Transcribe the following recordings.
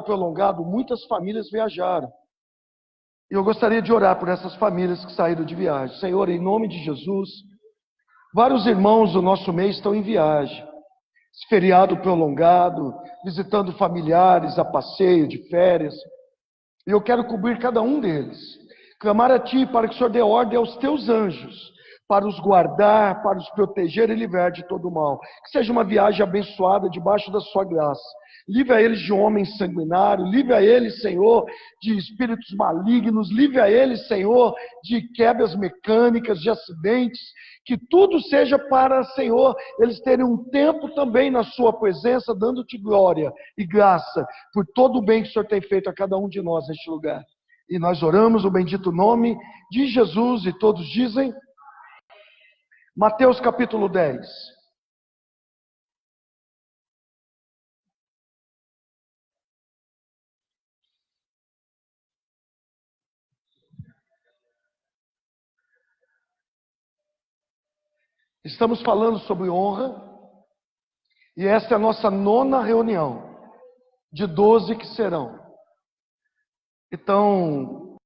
prolongado, muitas famílias viajaram. E eu gostaria de orar por essas famílias que saíram de viagem. Senhor, em nome de Jesus, vários irmãos do nosso meio estão em viagem. Esse feriado prolongado, visitando familiares a passeio, de férias. E eu quero cobrir cada um deles. Clamar a Ti para que o Senhor dê ordem aos Teus anjos, para os guardar, para os proteger e livrar de todo mal. Que seja uma viagem abençoada debaixo da Sua graça. Livre a eles de homens sanguinários, livre a eles, Senhor, de espíritos malignos, livre a eles, Senhor, de quebras mecânicas, de acidentes, que tudo seja para, Senhor, eles terem um tempo também na Sua presença, dando-Te glória e graça por todo o bem que o Senhor tem feito a cada um de nós neste lugar. E nós oramos o bendito nome de Jesus, e todos dizem, Mateus capítulo 10. Estamos falando sobre honra, e esta é a nossa 9ª reunião, de 12 que serão. Então,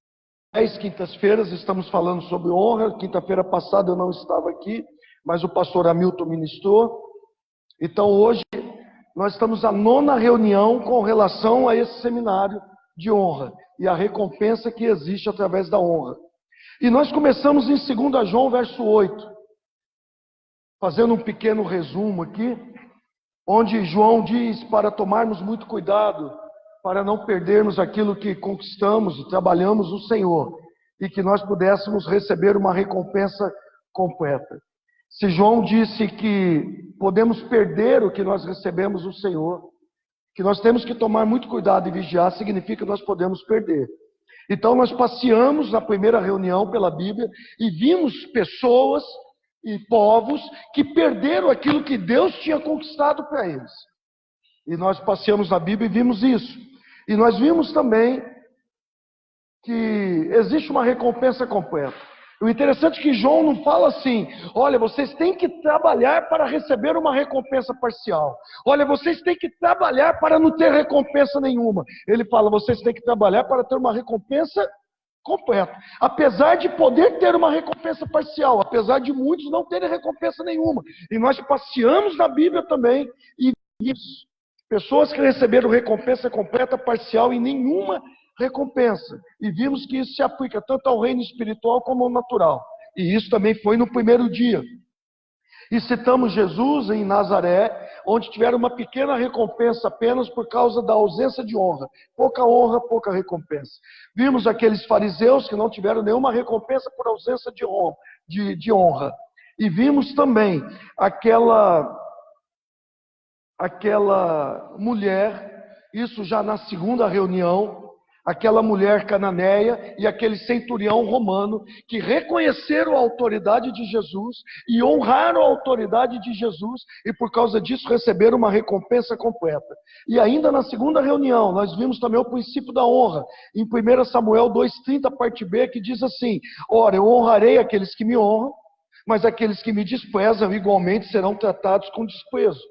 10 quintas-feiras estamos falando sobre honra. Quinta-feira passada eu não estava aqui, mas o pastor Hamilton ministrou. Então hoje nós estamos na 9ª reunião com relação a esse seminário de honra e a recompensa que existe através da honra. E nós começamos em 2 João verso 8, fazendo um pequeno resumo aqui, onde João diz para tomarmos muito cuidado, para não perdermos aquilo que conquistamos e trabalhamos no Senhor, e que nós pudéssemos receber uma recompensa completa. Se João disse que podemos perder o que nós recebemos do Senhor, que nós temos que tomar muito cuidado e vigiar, significa que nós podemos perder. Então nós passeamos na primeira reunião pela Bíblia e vimos pessoas e povos que perderam aquilo que Deus tinha conquistado para eles. E nós passeamos na Bíblia e vimos isso. E nós vimos também que existe uma recompensa completa. O interessante é que João não fala assim, olha, vocês têm que trabalhar para receber uma recompensa parcial. Olha, vocês têm que trabalhar para não ter recompensa nenhuma. Ele fala, vocês têm que trabalhar para ter uma recompensa completa. Apesar de poder ter uma recompensa parcial, apesar de muitos não terem recompensa nenhuma. E nós passeamos na Bíblia também e vimos pessoas que receberam recompensa completa, parcial e nenhuma recompensa. E vimos que isso se aplica tanto ao reino espiritual como ao natural. E isso também foi no primeiro dia. E citamos Jesus em Nazaré, onde tiveram uma pequena recompensa apenas por causa da ausência de honra. Pouca honra, pouca recompensa. Vimos aqueles fariseus que não tiveram nenhuma recompensa por ausência de honra. E vimos também aquela mulher, isso já na 2ª reunião, aquela mulher cananeia e aquele centurião romano que reconheceram a autoridade de Jesus e honraram a autoridade de Jesus e por causa disso receberam uma recompensa completa. E ainda na 2ª reunião nós vimos também o princípio da honra em 1 Samuel 2,30 parte B, que diz assim, ora, eu honrarei aqueles que me honram, mas aqueles que me desprezam igualmente serão tratados com desprezo.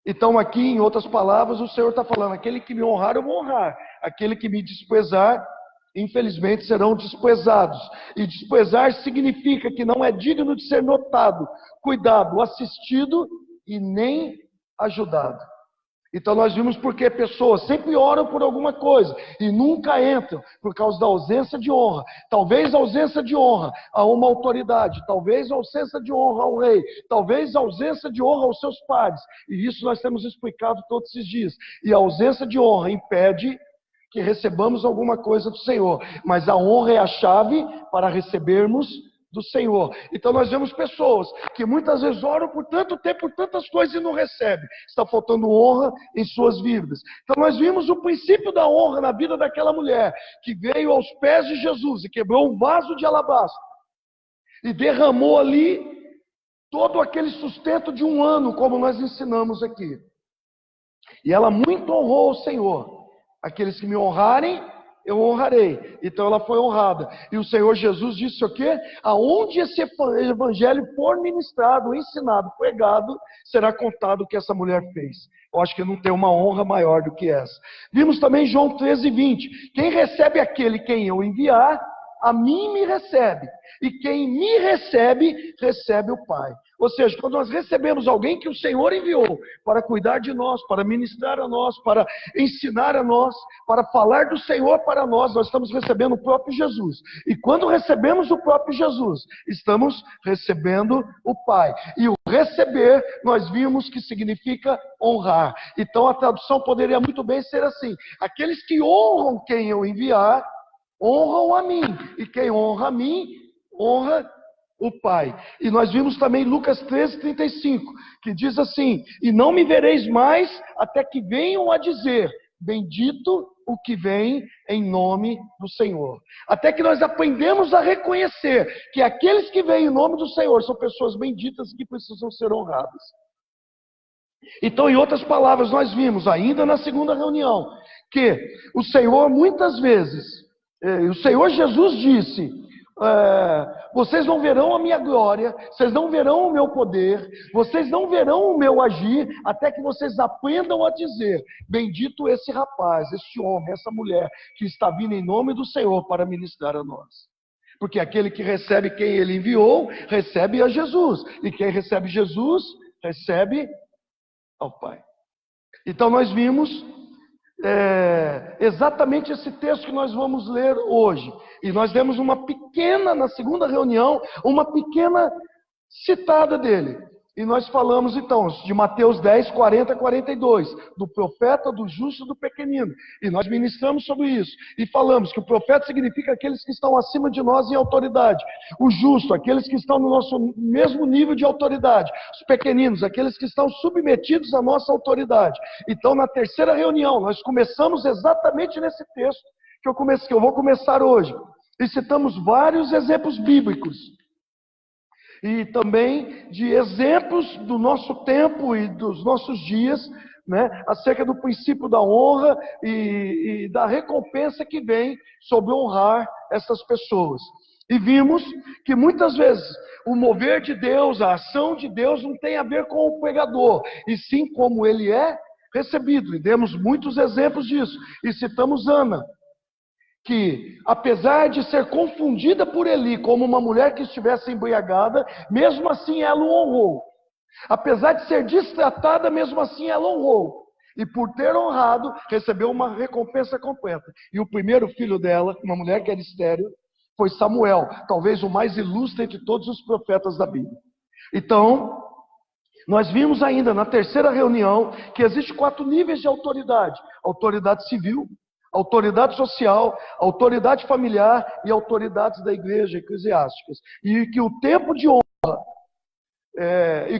Então aqui, em outras palavras, o Senhor está falando, aquele que me honrar, eu vou honrar. Aquele que me desprezar, infelizmente, serão desprezados. E desprezar significa que não é digno de ser notado, cuidado, assistido e nem ajudado. Então nós vimos porque pessoas sempre oram por alguma coisa e nunca entram por causa da ausência de honra. Talvez a ausência de honra a uma autoridade, talvez a ausência de honra ao rei, talvez a ausência de honra aos seus pares. E isso nós temos explicado todos esses dias. E a ausência de honra impede que recebamos alguma coisa do Senhor. Mas a honra é a chave para recebermos do Senhor. Então nós vemos pessoas que muitas vezes oram por tanto tempo, por tantas coisas e não recebem. Está faltando honra em suas vidas. Então nós vimos o princípio da honra na vida daquela mulher que veio aos pés de Jesus e quebrou um vaso de alabastro e derramou ali todo aquele sustento de um ano, como nós ensinamos aqui. E ela muito honrou o Senhor. Aqueles que me honrarem, eu honrarei. Então ela foi honrada. E o Senhor Jesus disse o quê? Aonde esse evangelho for ministrado, ensinado, pregado, será contado o que essa mulher fez. Eu acho que não tem uma honra maior do que essa. Vimos também João 13:20. Quem recebe aquele quem eu enviar, a mim me recebe. E quem me recebe, recebe o Pai. Ou seja, quando nós recebemos alguém que o Senhor enviou para cuidar de nós, para ministrar a nós, para ensinar a nós, para falar do Senhor para nós, nós estamos recebendo o próprio Jesus. E quando recebemos o próprio Jesus, estamos recebendo o Pai. E o receber, nós vimos que significa honrar. Então a tradução poderia muito bem ser assim: aqueles que honram quem eu enviar, honram a mim, e quem honra a mim, honra o Pai. E nós vimos também Lucas 13:35, que diz assim: e não me vereis mais, até que venham a dizer, bendito o que vem em nome do Senhor. Até que nós aprendemos a reconhecer que aqueles que vêm em nome do Senhor são pessoas benditas que precisam ser honradas. Então, em outras palavras, nós vimos, ainda na segunda reunião, que o Senhor muitas vezes, o Senhor Jesus disse: vocês não verão a minha glória, vocês não verão o meu poder, vocês não verão o meu agir, até que vocês aprendam a dizer, bendito esse rapaz, esse homem, essa mulher, que está vindo em nome do Senhor para ministrar a nós. Porque aquele que recebe quem ele enviou, recebe a Jesus, e quem recebe Jesus, recebe ao Pai. Então nós vimos exatamente esse texto que nós vamos ler hoje. E nós demos uma pequena, na segunda reunião, uma pequena citada dele. E nós falamos então de Mateus 10, 40 a 42, do profeta, do justo e do pequenino. E nós ministramos sobre isso. E falamos que o profeta significa aqueles que estão acima de nós em autoridade. O justo, aqueles que estão no nosso mesmo nível de autoridade. Os pequeninos, aqueles que estão submetidos à nossa autoridade. Então, na terceira reunião, nós começamos exatamente nesse texto que eu vou começar hoje. E citamos vários exemplos bíblicos. E também de exemplos do nosso tempo e dos nossos dias, né, acerca do princípio da honra e da recompensa que vem sobre honrar essas pessoas. E vimos que muitas vezes o mover de Deus, a ação de Deus não tem a ver com o pregador, e sim como ele é recebido. E demos muitos exemplos disso. E citamos Ana, que apesar de ser confundida por Eli como uma mulher que estivesse embriagada, mesmo assim ela o honrou. Apesar de ser destratada, mesmo assim ela honrou. E por ter honrado, recebeu uma recompensa completa. E o primeiro filho dela, uma mulher que era estéril, foi Samuel, talvez o mais ilustre de todos os profetas da Bíblia. Então, nós vimos ainda na terceira reunião que existem 4 níveis de autoridade: autoridade civil, autoridade social, autoridade familiar e autoridades da igreja, eclesiásticas. E que o tempo de honra,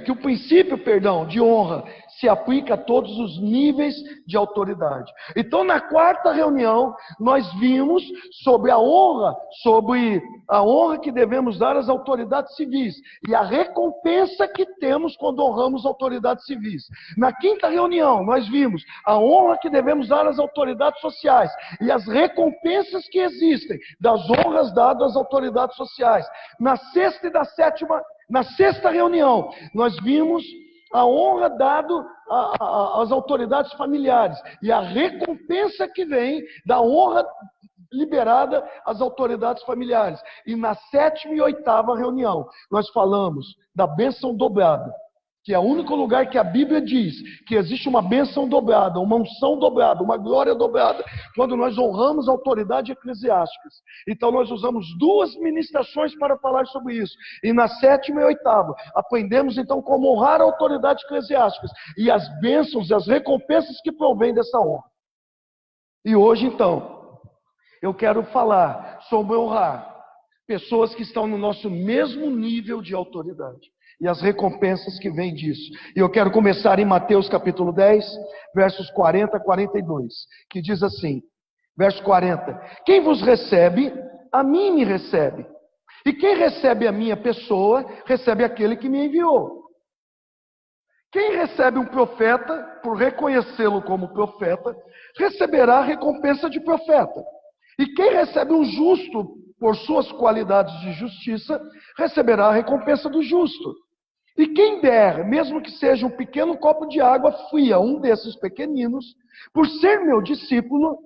que o princípio, de honra se aplica a todos os níveis de autoridade. Então, na quarta reunião, nós vimos sobre a honra que devemos dar às autoridades civis e a recompensa que temos quando honramos autoridades civis. Na quinta reunião, nós vimos a honra que devemos dar às autoridades sociais e as recompensas que existem das honras dadas às autoridades sociais. Na sexta reunião, nós vimos a honra dada às autoridades familiares e a recompensa que vem da honra liberada às autoridades familiares. E na sétima e oitava reunião, nós falamos da bênção dobrada, que é o único lugar que a Bíblia diz que existe uma bênção dobrada, uma unção dobrada, uma glória dobrada, quando nós honramos autoridades eclesiásticas. Então nós usamos 2 ministrações para falar sobre isso. E na sétima e oitava, aprendemos então como honrar autoridades eclesiásticas e as bênçãos e as recompensas que provêm dessa honra. E hoje então, eu quero falar sobre honrar pessoas que estão no nosso mesmo nível de autoridade e as recompensas que vêm disso. E eu quero começar em Mateus capítulo 10, versos 40 a 42, que diz assim, verso 40: quem vos recebe, a mim me recebe. E quem recebe a minha pessoa, recebe aquele que me enviou. Quem recebe um profeta, por reconhecê-lo como profeta, receberá a recompensa de profeta. E quem recebe o justo por suas qualidades de justiça, receberá a recompensa do justo. E quem der, mesmo que seja um pequeno copo de água fria, um desses pequeninos, por ser meu discípulo,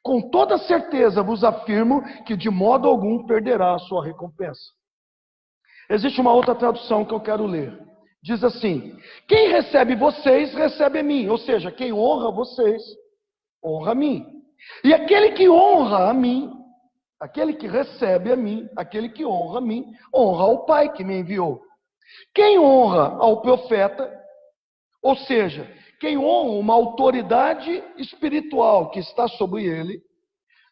com toda certeza vos afirmo que de modo algum perderá a sua recompensa. Existe uma outra tradução que eu quero ler. Diz assim: quem recebe vocês, recebe a mim. Ou seja, quem honra vocês, honra a mim. E aquele que honra a mim, aquele que recebe a mim, aquele que honra a mim, honra ao Pai que me enviou. Quem honra ao profeta, ou seja, quem honra uma autoridade espiritual que está sobre ele,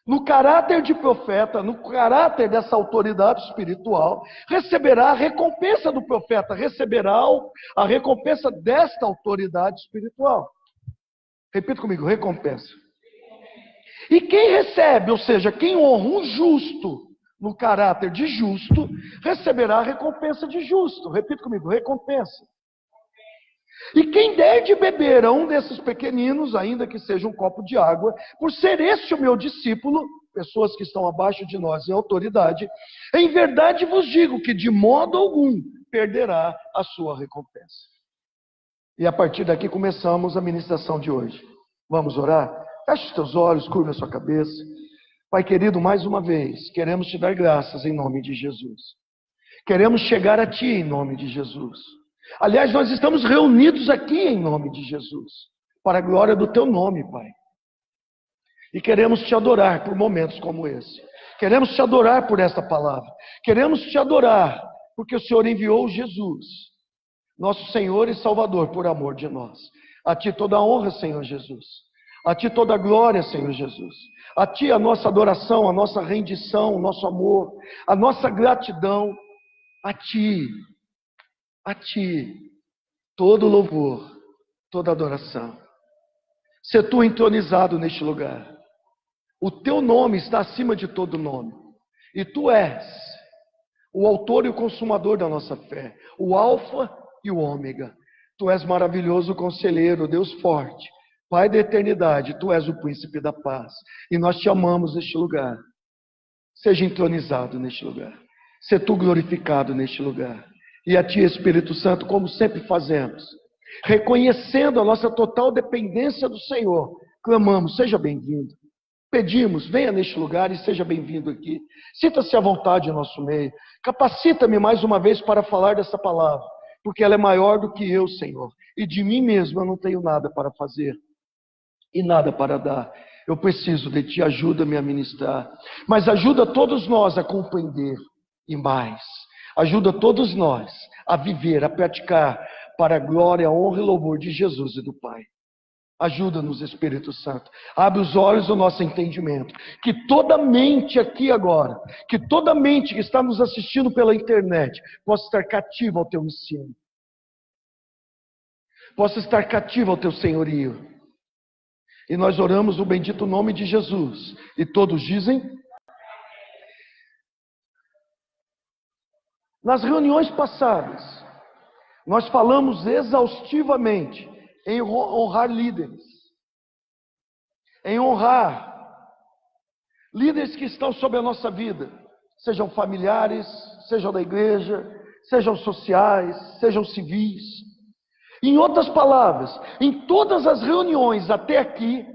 no caráter de profeta, no caráter dessa autoridade espiritual, receberá a recompensa do profeta, receberá a recompensa desta autoridade espiritual. Repita comigo, recompensa. E quem recebe, ou seja, quem honra um justo, no caráter de justo, receberá a recompensa de justo. Repita comigo, recompensa. E quem der de beber a um desses pequeninos, ainda que seja um copo de água, por ser este o meu discípulo, pessoas que estão abaixo de nós em autoridade, em verdade vos digo que de modo algum perderá a sua recompensa. E a partir daqui começamos a ministração de hoje. Vamos orar? Feche os teus olhos, curva a sua cabeça. Pai querido, mais uma vez, queremos te dar graças em nome de Jesus. Queremos chegar a ti em nome de Jesus. Aliás, nós estamos reunidos aqui em nome de Jesus, para a glória do teu nome, Pai. E queremos te adorar por momentos como esse. Queremos te adorar por esta palavra. Queremos te adorar porque o Senhor enviou Jesus, nosso Senhor e Salvador, por amor de nós. A ti toda a honra, Senhor Jesus. A ti toda a glória, Senhor Jesus. A ti a nossa adoração, a nossa rendição, o nosso amor, a nossa gratidão. A ti, todo louvor, toda adoração. Se tu entronizado neste lugar. O teu nome está acima de todo nome. E tu és o autor e o consumador da nossa fé. O alfa e o ômega. Tu és maravilhoso conselheiro, Deus forte. Pai da eternidade, tu és o príncipe da paz. E nós te amamos neste lugar. Seja entronizado neste lugar. Seja tu glorificado neste lugar. E a ti, Espírito Santo, como sempre fazemos, reconhecendo a nossa total dependência do Senhor, clamamos, seja bem-vindo. Pedimos, venha neste lugar e seja bem-vindo aqui. Sinta-se à vontade em nosso meio. Capacita-me mais uma vez para falar dessa palavra, porque ela é maior do que eu, Senhor. E de mim mesmo eu não tenho nada para fazer e nada para dar. Eu preciso de ti, ajuda-me a ministrar. Mas ajuda todos nós a compreender e mais. Ajuda todos nós a viver, a praticar para a glória, a honra e louvor de Jesus e do Pai. Ajuda-nos, Espírito Santo. Abre os olhos do nosso entendimento. Que toda mente aqui agora, que toda mente que está nos assistindo pela internet, possa estar cativa ao teu ensino. Possa estar cativa ao teu senhorio. E nós oramos no bendito nome de Jesus. E todos dizem... Nas reuniões passadas, nós falamos exaustivamente em honrar líderes. Em honrar líderes que estão sobre a nossa vida. Sejam familiares, sejam da igreja, sejam sociais, sejam civis. Em outras palavras, em todas as reuniões até aqui,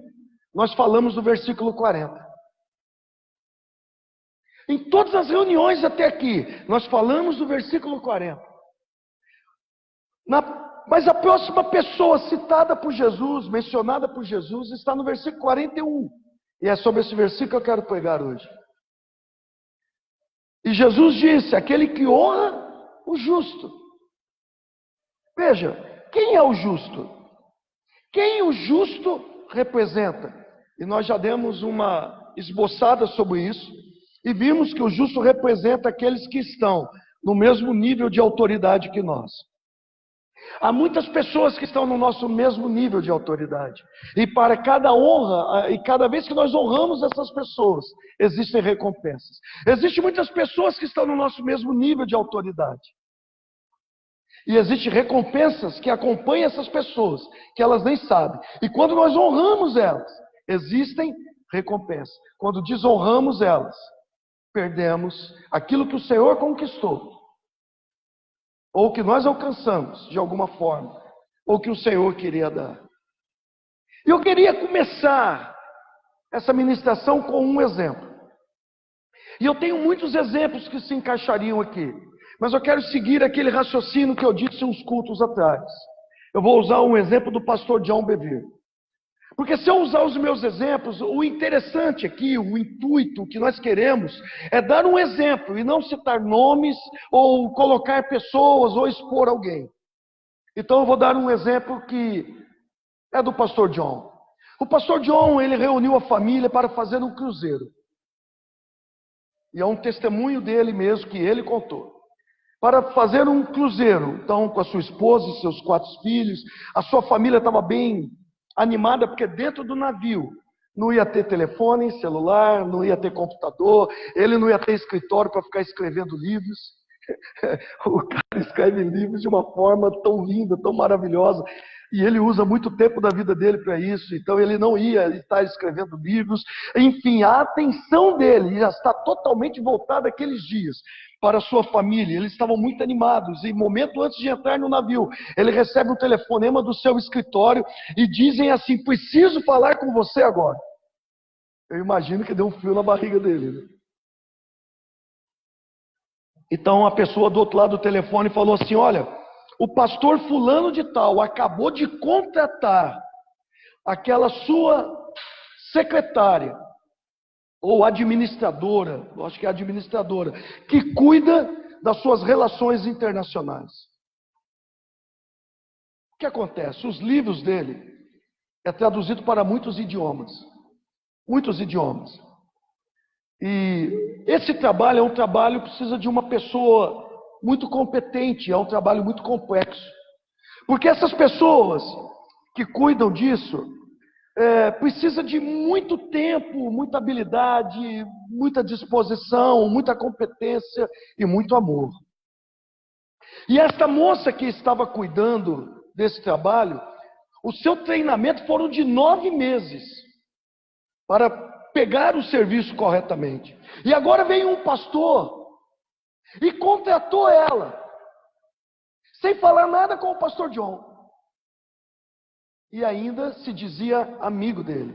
nós falamos do versículo 40. Em todas as reuniões até aqui, nós falamos do versículo 40. Mas a próxima pessoa citada por Jesus, mencionada por Jesus, está no versículo 41. E é sobre esse versículo que eu quero pregar hoje. E Jesus disse, aquele que honra o justo. Veja, quem é o justo? Quem o justo representa? E nós já demos uma esboçada sobre isso. E vimos que o justo representa aqueles que estão no mesmo nível de autoridade que nós. Há muitas pessoas que estão no nosso mesmo nível de autoridade. E para cada honra, e cada vez que nós honramos essas pessoas, existem recompensas. Existem muitas pessoas que estão no nosso mesmo nível de autoridade. E existem recompensas que acompanham essas pessoas, que elas nem sabem. E quando nós honramos elas, existem recompensa. Quando desonramos elas, perdemos aquilo que o Senhor conquistou, ou que nós alcançamos de alguma forma, ou que o Senhor queria dar. E eu queria começar essa ministração com um exemplo. E eu tenho muitos exemplos que se encaixariam aqui, mas eu quero seguir aquele raciocínio que eu disse uns cultos atrás. Eu vou usar um exemplo do pastor John Bevere. Porque se eu usar os meus exemplos, o interessante aqui, o intuito que nós queremos é dar um exemplo e não citar nomes ou colocar pessoas ou expor alguém. Então eu vou dar um exemplo que é do pastor John. O pastor John, ele reuniu a família para fazer um cruzeiro. E é um testemunho dele mesmo que ele contou. Para fazer um cruzeiro, então com a sua esposa e seus 4 filhos, a sua família estava bem animada, porque dentro do navio não ia ter telefone, celular, não ia ter computador, ele não ia ter escritório para ficar escrevendo livros. O cara escreve livros de uma forma tão linda, tão maravilhosa, e ele usa muito tempo da vida dele para isso, então ele não ia estar escrevendo livros. Enfim, a atenção dele já está totalmente voltada àqueles dias para a sua família. Eles estavam muito animados, e momento antes de entrar no navio, ele recebe um telefonema do seu escritório e dizem assim: preciso falar com você agora. Eu imagino que deu um frio na barriga dele, né? Então a pessoa do outro lado do telefone falou assim: olha, o pastor fulano de tal acabou de contratar aquela sua secretária ou administradora, eu acho que é administradora, que cuida das suas relações internacionais. O que acontece? Os livros dele é traduzido para muitos idiomas. Muitos idiomas. E esse trabalho é um trabalho que precisa de uma pessoa muito competente, é um trabalho muito complexo. Porque essas pessoas que cuidam disso, precisa de muito tempo, muita habilidade, muita disposição, muita competência e muito amor. E esta moça que estava cuidando desse trabalho, o seu treinamento foram de 9 meses para pegar o serviço corretamente. E agora veio um pastor e contratou ela, sem falar nada com o pastor John. E ainda se dizia amigo dele.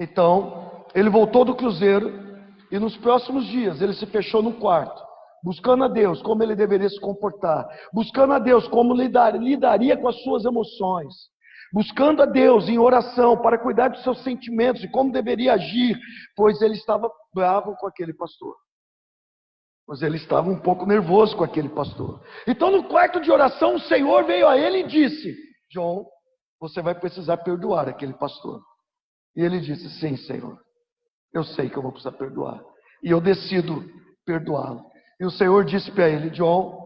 Então, ele voltou do cruzeiro e nos próximos dias ele se fechou no quarto, buscando a Deus como ele deveria se comportar, buscando a Deus como lidaria com as suas emoções, buscando a Deus em oração para cuidar dos seus sentimentos e como deveria agir, pois ele estava bravo com aquele pastor. Pois ele estava um pouco nervoso com aquele pastor. Então, no quarto de oração, o Senhor veio a ele e disse: John, você vai precisar perdoar aquele pastor. E ele disse: sim, Senhor, eu sei que eu vou precisar perdoar. E eu decido perdoá-lo. E o Senhor disse para ele: John,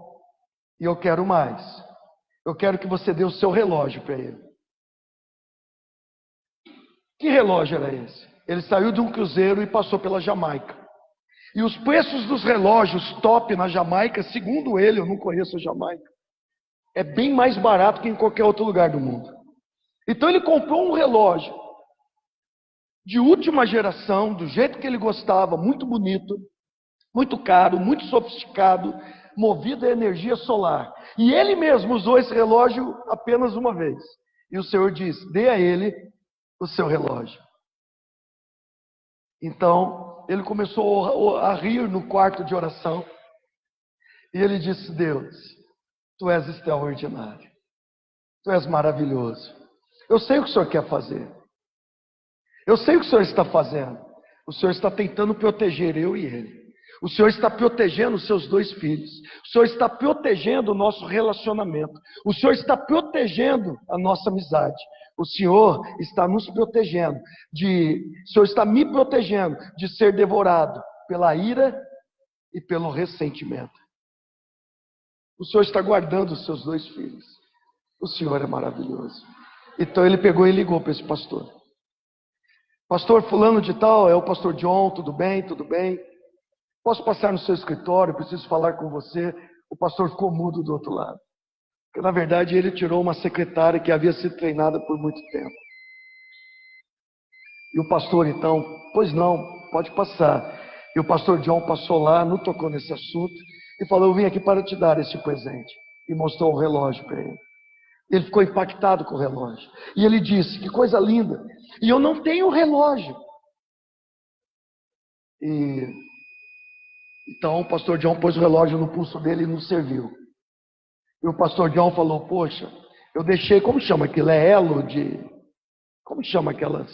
e eu quero mais. Eu quero que você dê o seu relógio para ele. Que relógio era esse? Ele saiu de um cruzeiro e passou pela Jamaica. E os preços dos relógios top na Jamaica, segundo ele, eu não conheço a Jamaica, é bem mais barato que em qualquer outro lugar do mundo. Então ele comprou um relógio de última geração, do jeito que ele gostava, muito bonito, muito caro, muito sofisticado, movido a energia solar. E ele mesmo usou esse relógio apenas uma vez. E o Senhor diz: dê a ele o seu relógio. Então ele começou a rir no quarto de oração. E ele disse: Deus, tu és extraordinário. Tu és maravilhoso. Eu sei o que o Senhor quer fazer. Eu sei o que o Senhor está fazendo. O Senhor está tentando proteger eu e ele. O Senhor está protegendo os seus 2 filhos. O Senhor está protegendo o nosso relacionamento. O Senhor está protegendo a nossa amizade. O Senhor está nos protegendo o Senhor está me protegendo de ser devorado pela ira e pelo ressentimento. O Senhor está guardando os seus 2 filhos. O Senhor é maravilhoso. Então ele pegou e ligou para esse pastor. Pastor fulano de tal, é o pastor John, tudo bem, tudo bem? Posso passar no seu escritório, preciso falar com você. O pastor ficou mudo do outro lado. Porque na verdade ele tirou uma secretária que havia sido treinada por muito tempo. E o pastor então, pois não, pode passar. E o pastor John passou lá, não tocou nesse assunto, e falou: eu vim aqui para te dar esse presente. E mostrou o relógio para ele. Ele ficou impactado com o relógio. E ele disse: que coisa linda. E eu não tenho relógio. E então o pastor John pôs o relógio no pulso dele e não serviu. E o pastor John falou: poxa, eu deixei, como chama aquilo? É elo de... Como chama aquelas?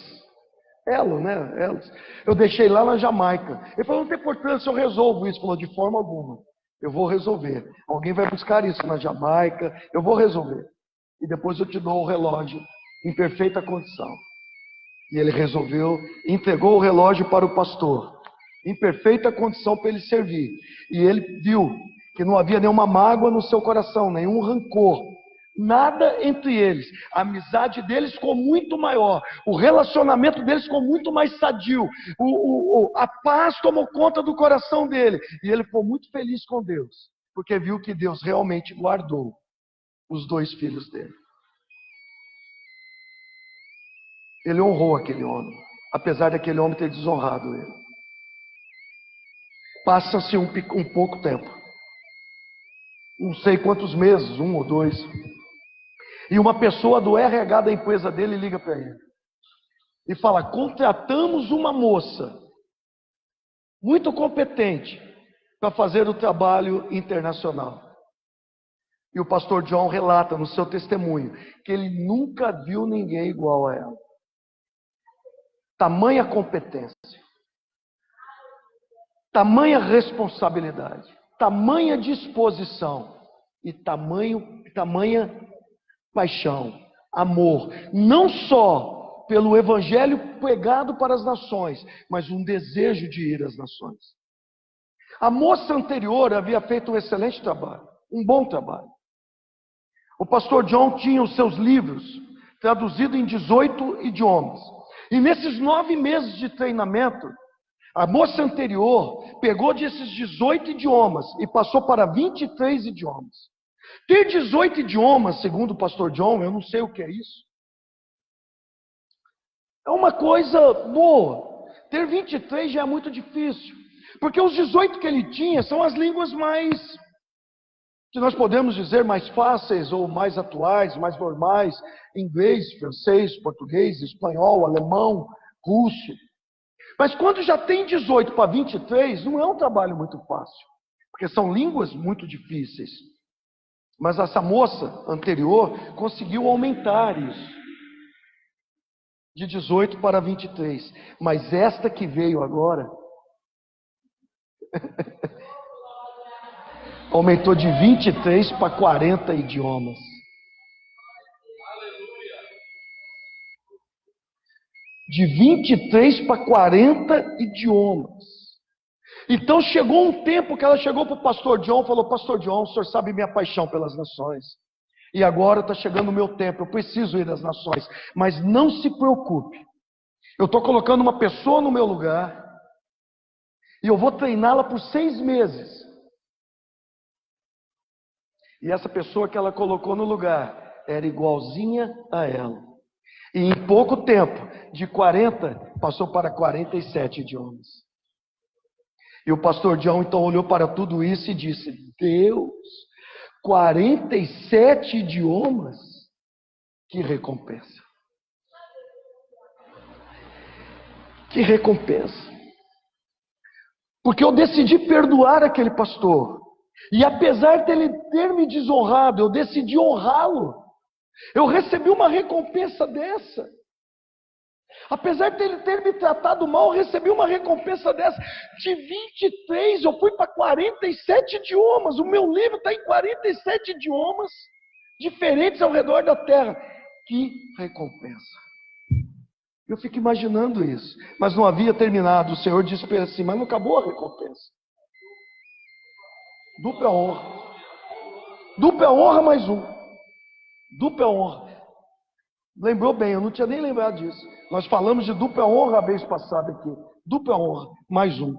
Elo, né? Elos. Eu deixei lá na Jamaica. Ele falou: não tem importância, eu resolvo isso. Ele falou: de forma alguma. Eu vou resolver. Alguém vai buscar isso na Jamaica. Eu vou resolver. E depois eu te dou o relógio em perfeita condição. E ele resolveu, entregou o relógio para o pastor, em perfeita condição para ele servir. E ele viu que não havia nenhuma mágoa no seu coração, nenhum rancor, nada entre eles. A amizade deles ficou muito maior, o relacionamento deles ficou muito mais sadio, a paz tomou conta do coração dele. E ele ficou muito feliz com Deus, porque viu que Deus realmente guardou os dois filhos dele. Ele honrou aquele homem, apesar daquele homem ter desonrado ele. Passa-se um pouco tempo, não sei quantos meses, 1 ou 2, e uma pessoa do RH da empresa dele liga para ele e fala: contratamos uma moça muito competente para fazer o trabalho internacional. E o pastor John relata no seu testemunho que ele nunca viu ninguém igual a ela. Tamanha competência, tamanha responsabilidade, tamanha disposição e tamanha paixão, amor, não só pelo evangelho pregado para as nações, mas um desejo de ir às nações. A moça anterior havia feito um excelente trabalho, um bom trabalho. O pastor John tinha os seus livros traduzidos em 18 idiomas. E nesses 9 meses de treinamento, a moça anterior pegou desses 18 idiomas e passou para 23 idiomas. Ter 18 idiomas, segundo o pastor John, eu não sei o que é isso. É uma coisa boa. Ter 23 já é muito difícil. Porque os 18 que ele tinha são as línguas mais, que nós podemos dizer, mais fáceis ou mais atuais, mais normais: inglês, francês, português, espanhol, alemão, russo. Mas quando já tem 18 para 23, não é um trabalho muito fácil, porque são línguas muito difíceis. Mas essa moça anterior conseguiu aumentar isso, de 18 para 23. Mas esta que veio agora aumentou de 23 para 40 idiomas. De 23 para 40 idiomas. Então chegou um tempo que ela chegou para o pastor John e falou: pastor John, o senhor sabe minha paixão pelas nações. E agora está chegando o meu tempo, eu preciso ir às nações. Mas não se preocupe, eu estou colocando uma pessoa no meu lugar e eu vou treiná-la por 6 meses. E essa pessoa que ela colocou no lugar era igualzinha a ela. E em pouco tempo, de 40, passou para 47 idiomas. E o pastor John então olhou para tudo isso e disse: Deus, 47 idiomas? Que recompensa! Que recompensa! Porque eu decidi perdoar aquele pastor. E apesar dele ter me desonrado, eu decidi honrá-lo. Eu recebi uma recompensa dessa. Apesar dele ter me tratado mal, eu recebi uma recompensa dessa. De 23, eu fui para 47 idiomas. O meu livro está em 47 idiomas diferentes ao redor da terra. Que recompensa! Eu fico imaginando isso. Mas não havia terminado. O Senhor disse para ele assim: mas não acabou a recompensa. Dupla honra. Dupla honra mais um. Dupla honra. Lembrou bem, eu não tinha nem lembrado disso. Nós falamos de dupla honra a vez passada aqui. Dupla honra, mais um.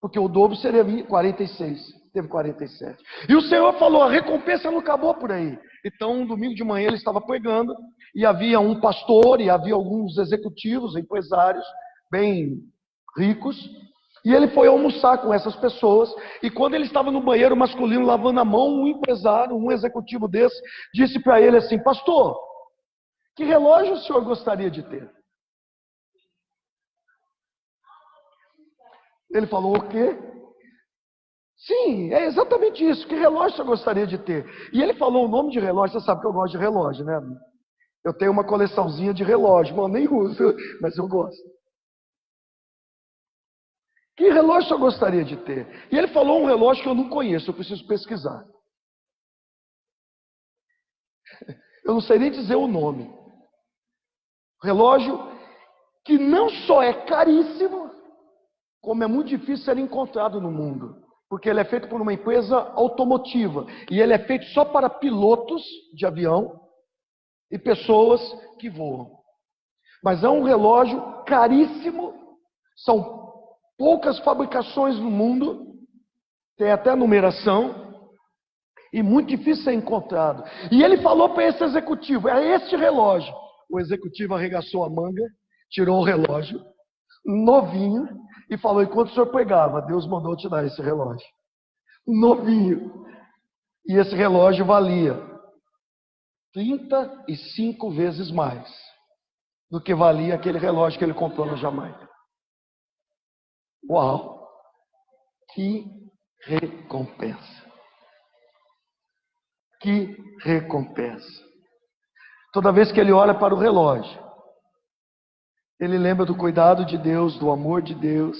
Porque o dobro seria 46. Teve 47. E o Senhor falou: a recompensa não acabou por aí. Então, um domingo de manhã ele estava pregando, e havia um pastor, e havia alguns executivos, empresários, bem ricos, e ele foi almoçar com essas pessoas, e quando ele estava no banheiro masculino lavando a mão, um empresário, um executivo desse, disse para ele assim: pastor, que relógio o senhor gostaria de ter? Ele falou: o quê? Sim, é exatamente isso. Que relógio você gostaria de ter? E ele falou o nome de relógio. Você sabe que eu gosto de relógio, né? Eu tenho uma coleçãozinha de relógio, mas eu nem uso, mas eu gosto. Que relógio você gostaria de ter? E ele falou um relógio que eu não conheço, eu preciso pesquisar. Eu não sei nem dizer o nome. Relógio que não só é caríssimo, como é muito difícil ser encontrado no mundo. Porque ele é feito por uma empresa automotiva. E ele é feito só para pilotos de avião e pessoas que voam. Mas é um relógio caríssimo. São poucas fabricações no mundo. Tem até numeração. E muito difícil ser encontrado. E ele falou para esse executivo: é este relógio. O executivo arregaçou a manga, tirou o relógio, novinho, e falou: enquanto o senhor pregava, Deus mandou te dar esse relógio. Novinho. E esse relógio valia 35 vezes mais do que valia aquele relógio que ele comprou na Jamaica. Uau! Que recompensa! Que recompensa! Toda vez que ele olha para o relógio, ele lembra do cuidado de Deus, do amor de Deus.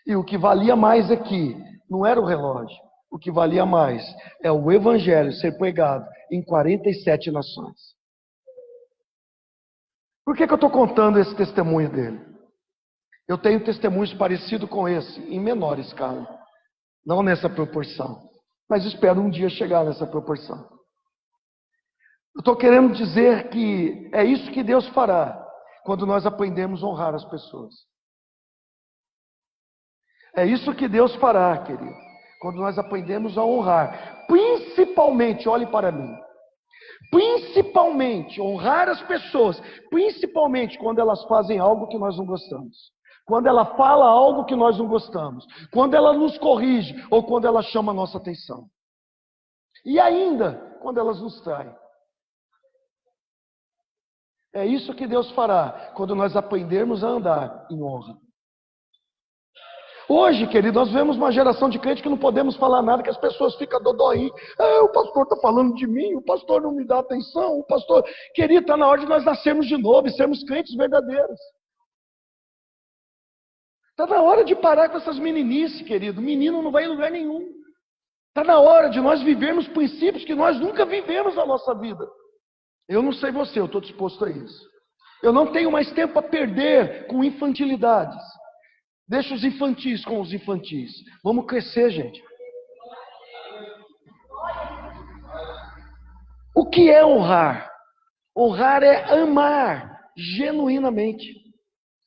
E o que valia mais aqui não era o relógio. O que valia mais é o evangelho ser pregado em 47 nações. Por que eu estou contando esse testemunho dele? Eu tenho testemunhos parecidos com esse, em menor escala. Não nessa proporção. Mas espero um dia chegar nessa proporção. Eu estou querendo dizer que é isso que Deus fará quando nós aprendemos a honrar as pessoas. É isso que Deus fará, querido, quando nós aprendemos a honrar. Principalmente, olhe para mim. Principalmente, honrar as pessoas. Principalmente quando elas fazem algo que nós não gostamos. Quando ela fala algo que nós não gostamos. Quando ela nos corrige ou quando ela chama a nossa atenção. E ainda, quando elas nos traem. É isso que Deus fará quando nós aprendermos a andar em honra. Hoje, querido, nós vemos uma geração de crentes que não podemos falar nada, que as pessoas ficam dodói. O pastor está falando de mim, o pastor não me dá atenção, o pastor... Querido, está na hora de nós nascermos de novo e sermos crentes verdadeiros. Está na hora de parar com essas meninices, querido. Menino não vai em lugar nenhum. Está na hora de nós vivermos princípios que nós nunca vivemos na nossa vida. Eu não sei você, eu estou disposto a isso. Eu não tenho mais tempo a perder com infantilidades. Deixa os infantis com os infantis. Vamos crescer, gente. O que é honrar? Honrar é amar genuinamente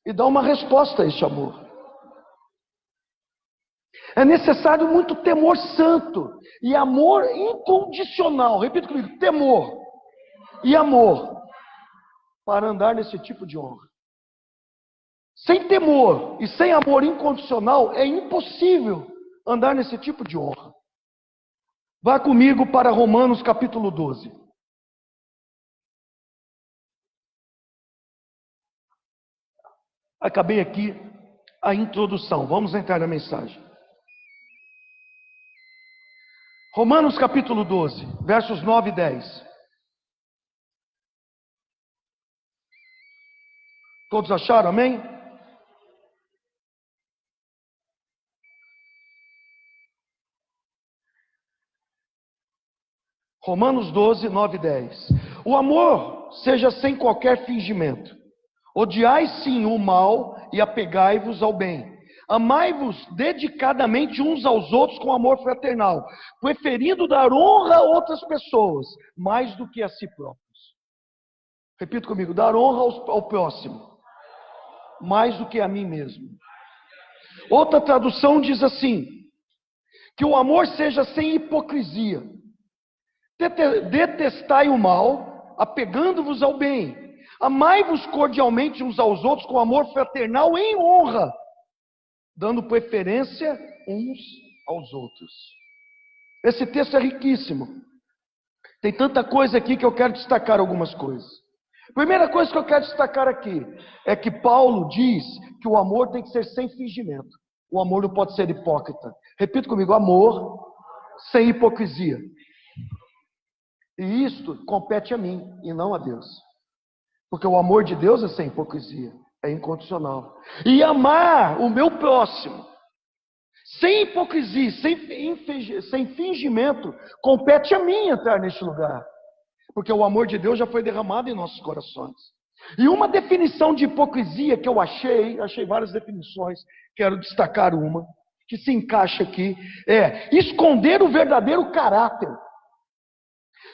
e dar uma resposta a este amor. É necessário muito temor santo e amor incondicional. Repita comigo: temor e amor para andar nesse tipo de honra. Sem temor e sem amor incondicional é impossível andar nesse tipo de honra. Vá comigo para Romanos capítulo 12. Acabei aqui a introdução. Vamos entrar na mensagem. Romanos capítulo 12, versos 9 e 10. Todos acharam, amém? Romanos 12, 9 e 10. O amor seja sem qualquer fingimento. Odiai sim o mal e apegai-vos ao bem. Amai-vos dedicadamente uns aos outros com amor fraternal, preferindo dar honra a outras pessoas, mais do que a si próprios. Repita comigo: dar honra ao próximo, mais do que a mim mesmo. Outra tradução diz assim: que o amor seja sem hipocrisia. Detestai o mal, apegando-vos ao bem. Amai-vos cordialmente uns aos outros com amor fraternal em honra, dando preferência uns aos outros. Esse texto é riquíssimo. Tem tanta coisa aqui que eu quero destacar algumas coisas. Primeira coisa que eu quero destacar aqui é que Paulo diz que o amor tem que ser sem fingimento. O amor não pode ser hipócrita. Repita comigo: amor sem hipocrisia. E isto compete a mim e não a Deus. Porque o amor de Deus é sem hipocrisia, é incondicional. E amar o meu próximo, sem hipocrisia, sem fingimento, compete a mim entrar neste lugar. Porque o amor de Deus já foi derramado em nossos corações. E uma definição de hipocrisia que eu achei várias definições, quero destacar uma, que se encaixa aqui, é esconder o verdadeiro caráter.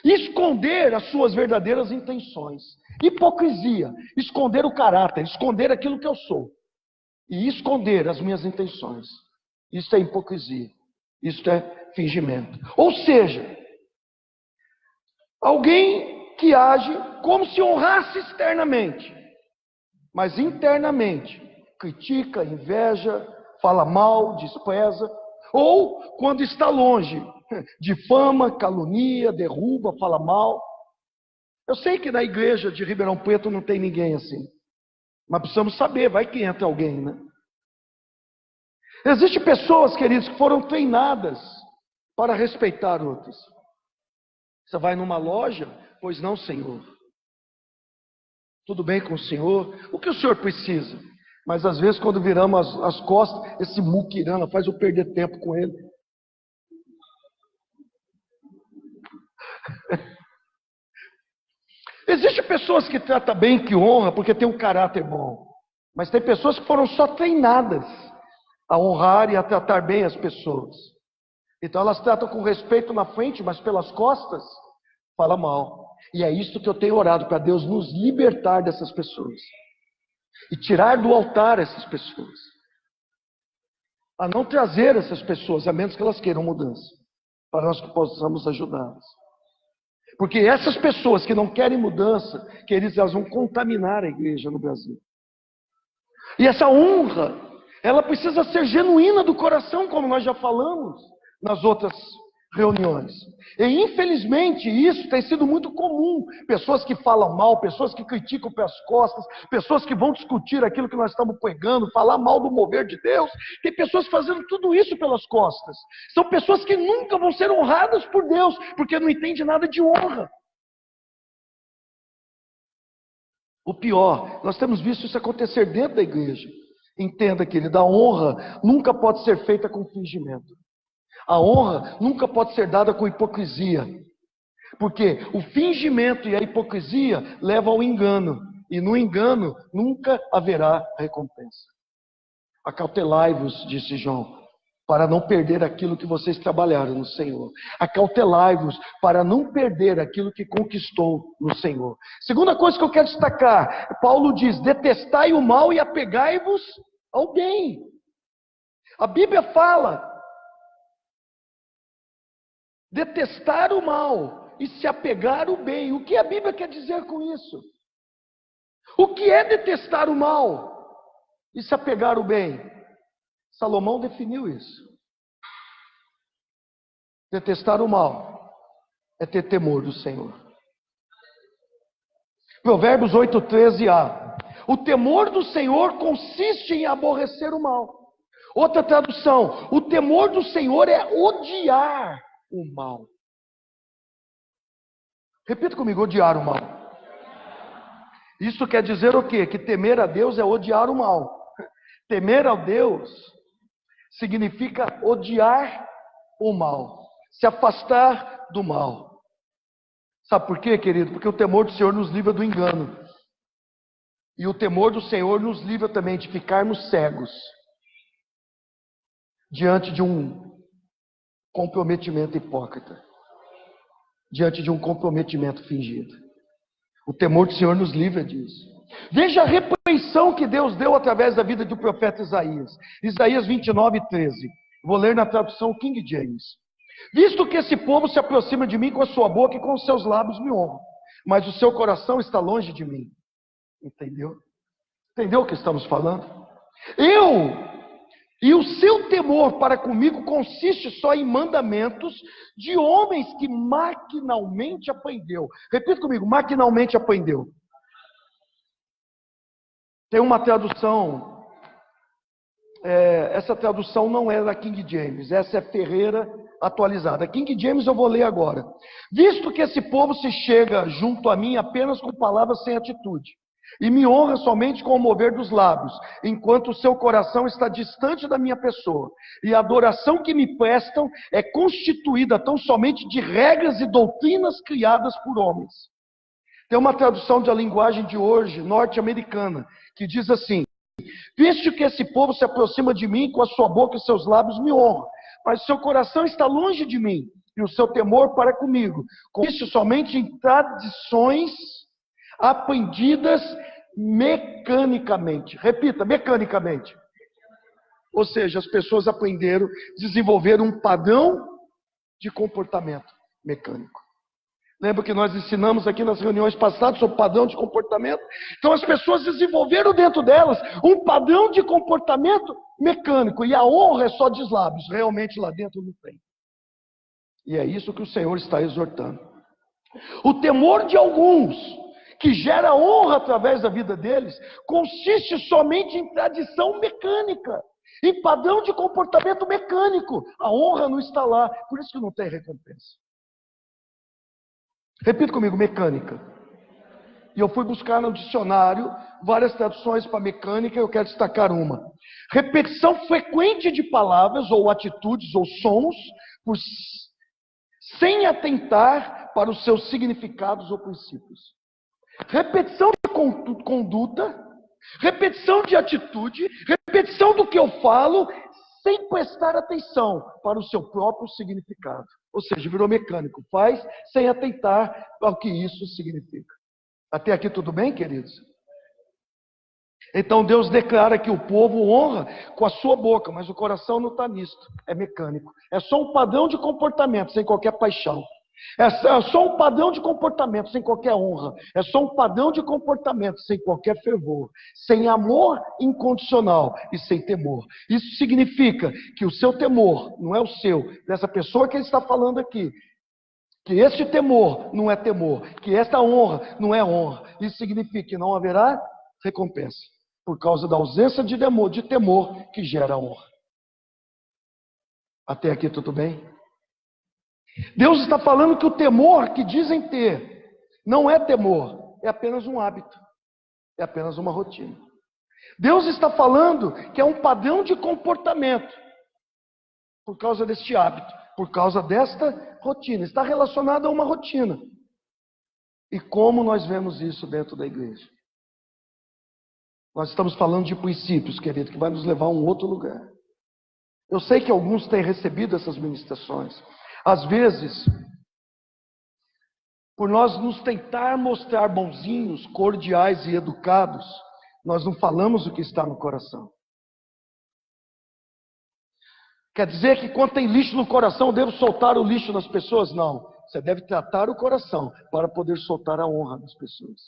Esconder as suas verdadeiras intenções. Hipocrisia, esconder o caráter, esconder aquilo que eu sou. E esconder as minhas intenções. Isso é hipocrisia. Isso é fingimento. Ou seja, alguém que age como se honrasse externamente, mas internamente critica, inveja, fala mal, despreza, ou quando está longe, difama, calunia, derruba, fala mal. Eu sei que na igreja de Ribeirão Preto não tem ninguém assim, mas precisamos saber, vai que entra alguém, né? Existem pessoas, queridos, que foram treinadas para respeitar outros. Você vai numa loja, pois não, Senhor. Tudo bem com o Senhor? O que o Senhor precisa? Mas às vezes quando viramos as costas, esse muquirana faz eu perder tempo com ele. Existem pessoas que tratam bem, que honram, porque tem um caráter bom. Mas tem pessoas que foram só treinadas a honrar e a tratar bem as pessoas. Então elas tratam com respeito na frente, mas pelas costas fala mal. E é isso que eu tenho orado, para Deus nos libertar dessas pessoas. E tirar do altar essas pessoas. A não trazer essas pessoas, a menos que elas queiram mudança. Para nós que possamos ajudá-las. Porque essas pessoas que não querem mudança, queridos, elas vão contaminar a igreja no Brasil. E essa honra, ela precisa ser genuína do coração, como nós já falamos nas outras reuniões. E infelizmente isso tem sido muito comum. Pessoas que falam mal, pessoas que criticam pelas costas, pessoas que vão discutir aquilo que nós estamos pregando, falar mal do mover de Deus. Tem pessoas fazendo tudo isso pelas costas. São pessoas que nunca vão ser honradas por Deus, porque não entendem nada de honra. O pior, nós temos visto isso acontecer dentro da igreja. Entenda, querido, a honra nunca pode ser feita com fingimento. A honra nunca pode ser dada com hipocrisia. Porque o fingimento e a hipocrisia levam ao engano. E no engano nunca haverá recompensa. Acautelai-vos, disse João, para não perder aquilo que vocês trabalharam no Senhor. Acautelai-vos para não perder aquilo que conquistou no Senhor. Segunda coisa que eu quero destacar, Paulo diz: detestai o mal e apegai-vos ao bem. A Bíblia fala detestar o mal e se apegar ao bem. O que a Bíblia quer dizer com isso? O que é detestar o mal e se apegar ao bem? Salomão definiu isso. Detestar o mal é ter temor do Senhor. Provérbios 8:13a. O temor do Senhor consiste em aborrecer o mal. Outra tradução: o temor do Senhor é odiar o mal. Repita comigo: odiar o mal. Isso quer dizer o quê? Que temer a Deus é odiar o mal. Temer a Deus significa odiar o mal, se afastar do mal. Sabe por quê, querido? Porque o temor do Senhor nos livra do engano. E o temor do Senhor nos livra também de ficarmos cegos diante de um comprometimento hipócrita, diante de um comprometimento fingido. O temor do Senhor nos livra disso. Veja a repreensão que Deus deu através da vida do profeta Isaías. Isaías 29:13. Vou ler na tradução King James. Visto que esse povo se aproxima de mim com a sua boca e com os seus lábios me honram, mas o seu coração está longe de mim. Entendeu? Entendeu o que estamos falando? E o seu temor para comigo consiste só em mandamentos de homens que maquinalmente aprendeu. Repita comigo, maquinalmente aprendeu. Tem uma tradução, essa tradução não é da King James, essa é Ferreira atualizada. A King James eu vou ler agora. Visto que esse povo se chega junto a mim apenas com palavras sem atitude, e me honra somente com o mover dos lábios, enquanto o seu coração está distante da minha pessoa, e a adoração que me prestam é constituída tão somente de regras e doutrinas criadas por homens. Tem uma tradução da linguagem de hoje, norte-americana, que diz assim: visto que esse povo se aproxima de mim, com a sua boca e seus lábios me honram, mas o seu coração está longe de mim, e o seu temor para comigo consiste somente em tradições aprendidas mecanicamente. Repita, mecanicamente. Ou seja, as pessoas aprenderam, desenvolveram um padrão de comportamento mecânico. Lembra que nós ensinamos aqui nas reuniões passadas sobre padrão de comportamento? Então as pessoas desenvolveram dentro delas um padrão de comportamento mecânico. E a honra é só de lábios, realmente lá dentro não tem. E é isso que o Senhor está exortando. O temor de alguns, que gera honra através da vida deles, consiste somente em tradição mecânica, em padrão de comportamento mecânico. A honra não está lá, por isso que não tem recompensa. Repita comigo, mecânica. E eu fui buscar no dicionário várias traduções para mecânica, e eu quero destacar uma. Repetição frequente de palavras, ou atitudes, ou sons, sem atentar para os seus significados ou princípios. Repetição de conduta, repetição de atitude, repetição do que eu falo, sem prestar atenção para o seu próprio significado. Ou seja, virou mecânico, faz sem atentar ao que isso significa. Até aqui tudo bem, queridos? Então Deus declara que o povo honra com a sua boca, mas o coração não está nisto, é mecânico. É só um padrão de comportamento, sem qualquer paixão. É só um padrão de comportamento, sem qualquer honra. É só um padrão de comportamento, sem qualquer fervor. Sem amor incondicional e sem temor. Isso significa que o seu temor não é o seu, dessa pessoa que ele está falando aqui. Que este temor não é temor. Que esta honra não é honra. Isso significa que não haverá recompensa. Por causa da ausência de temor que gera honra. Até aqui tudo bem? Deus está falando que o temor que dizem ter não é temor, é apenas um hábito, é apenas uma rotina. Deus está falando que é um padrão de comportamento por causa deste hábito, por causa desta rotina. Está relacionado a uma rotina. E como nós vemos isso dentro da igreja? Nós estamos falando de princípios, querido, que vai nos levar a um outro lugar. Eu sei que alguns têm recebido essas ministrações. Às vezes, por nós nos tentar mostrar bonzinhos, cordiais e educados, nós não falamos o que está no coração. Quer dizer que quando tem lixo no coração, eu devo soltar o lixo nas pessoas? Não. Você deve tratar o coração para poder soltar a honra das pessoas.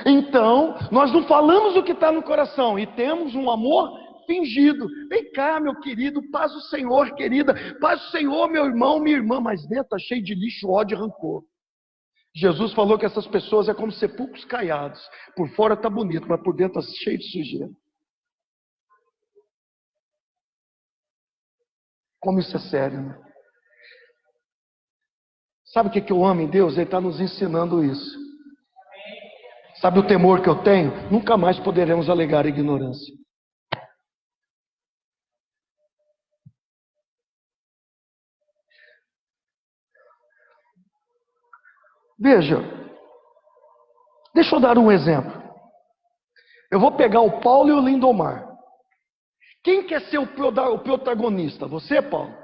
Então, nós não falamos o que está no coração e temos um amor fingido. Vem cá, meu querido, paz do Senhor, querida, paz do Senhor, meu irmão, minha irmã, mas dentro está cheio de lixo, ódio e rancor. Jesus falou que essas pessoas é como sepulcros caiados. Por fora está bonito, mas por dentro está cheio de sujeira. Como isso é sério, né? Sabe o que eu amo em Deus? Ele está nos ensinando isso. Sabe o temor que eu tenho? Nunca mais poderemos alegar ignorância. Veja, deixa eu dar um exemplo. Eu vou pegar o Paulo e o Lindomar. Quem quer ser o protagonista? Você, Paulo?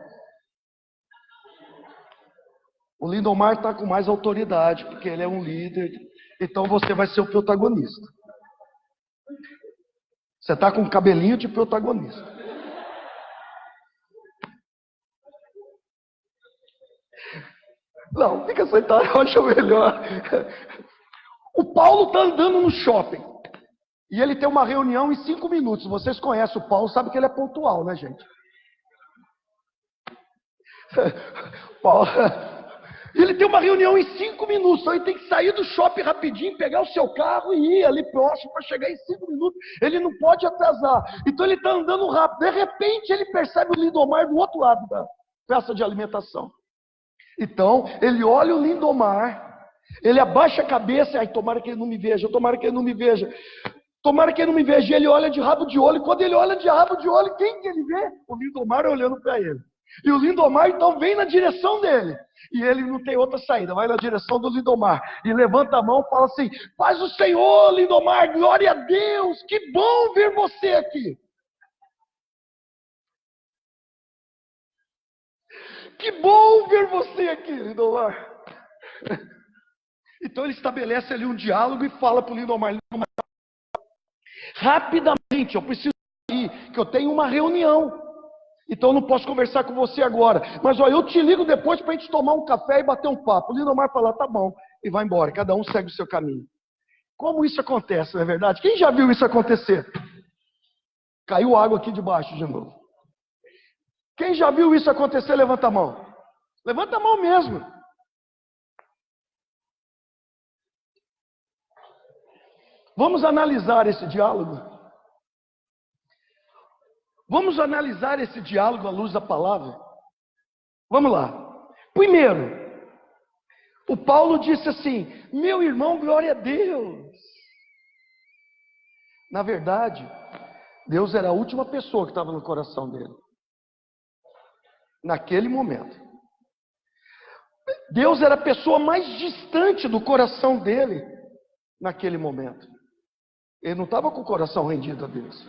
O Lindomar está com mais autoridade, porque ele é um líder. Então você vai ser o protagonista. Você está com um cabelinho de protagonista. Não, fica sentado, eu acho melhor. O Paulo está andando no shopping. E ele tem uma reunião em 5 minutos. Vocês conhecem o Paulo, sabem que ele é pontual, né, gente? Paulo, ele tem uma reunião em 5 minutos. Então ele tem que sair do shopping rapidinho, pegar o seu carro e ir ali próximo para chegar em 5 minutos. Ele não pode atrasar. Então ele está andando rápido. De repente ele percebe o Lindomar do outro lado da praça de alimentação. Então ele olha o Lindomar, ele abaixa a cabeça. Ai, tomara que ele não me veja, tomara que ele não me veja. Tomara que ele não me veja. Ele olha de rabo de olho. E quando ele olha de rabo de olho, quem que ele vê? O Lindomar olhando para ele. E o Lindomar então vem na direção dele. E ele não tem outra saída, vai na direção do Lindomar. E levanta a mão e fala assim: paz do Senhor, Lindomar, glória a Deus, que bom ver você aqui. Que bom ver você aqui, Lindomar. Então ele estabelece ali um diálogo e fala para o Lindomar: rapidamente, eu preciso ir, que eu tenho uma reunião. Então eu não posso conversar com você agora. Mas olha, eu te ligo depois para a gente tomar um café e bater um papo. O Lindomar fala: tá bom, e vai embora. Cada um segue o seu caminho. Como isso acontece, não é verdade? Quem já viu isso acontecer? Caiu água aqui debaixo de novo. Quem já viu isso acontecer, levanta a mão. Levanta a mão mesmo. Vamos analisar esse diálogo? Vamos analisar esse diálogo à luz da palavra? Vamos lá. Primeiro, o Paulo disse assim: meu irmão, glória a Deus. Na verdade, Deus era a última pessoa que estava no coração dele. Naquele momento. Deus era a pessoa mais distante do coração dele. Naquele momento. Ele não estava com o coração rendido a Deus.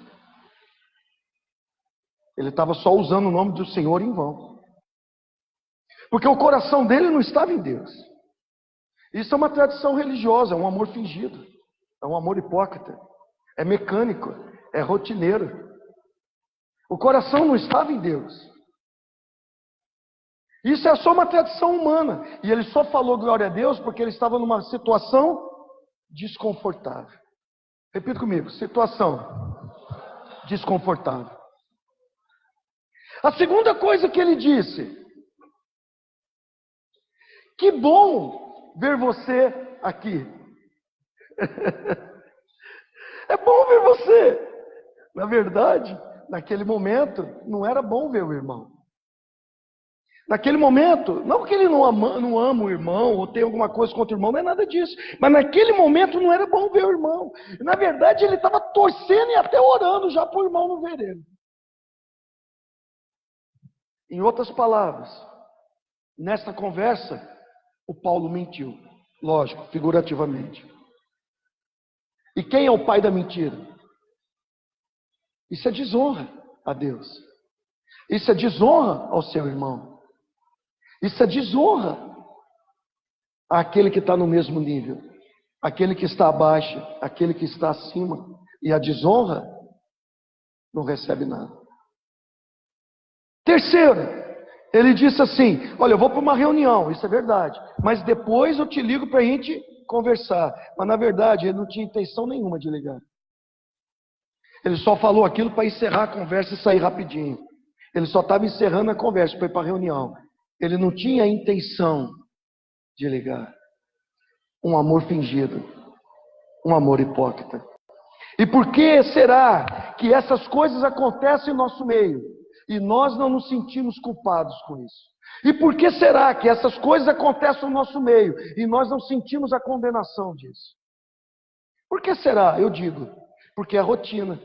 Ele estava só usando o nome do Senhor em vão. Porque o coração dele não estava em Deus. Isso é uma tradição religiosa, é um amor fingido. É um amor hipócrita. É mecânico, é rotineiro. O coração não estava em Deus. Isso é só uma tradição humana. E ele só falou glória a Deus porque ele estava numa situação desconfortável. Repita comigo: situação desconfortável. A segunda coisa que ele disse: que bom ver você aqui. É bom ver você. Na verdade, naquele momento, não era bom ver o irmão. Naquele momento, não porque ele não ama o irmão, ou tem alguma coisa contra o irmão, não é nada disso. Mas naquele momento não era bom ver o irmão. Na verdade, ele estava torcendo e até orando já para o irmão não ver ele. Em outras palavras, nesta conversa, o Paulo mentiu. Lógico, figurativamente. E quem é o pai da mentira? Isso é desonra a Deus. Isso é desonra ao seu irmão. Isso é desonra àquele que está no mesmo nível. Aquele que está abaixo, aquele que está acima. E a desonra não recebe nada. Terceiro, ele disse assim: olha, eu vou para uma reunião, isso é verdade, mas depois eu te ligo para a gente conversar. Mas na verdade ele não tinha intenção nenhuma de ligar. Ele só falou aquilo para encerrar a conversa e sair rapidinho. Ele só estava encerrando a conversa para ir para a reunião. Ele não tinha a intenção de ligar. Um amor fingido, um amor hipócrita. E por que será que essas coisas acontecem em nosso meio e nós não nos sentimos culpados com isso? E por que será que essas coisas acontecem no nosso meio e nós não sentimos a condenação disso? Por que será? Eu digo, porque é rotina,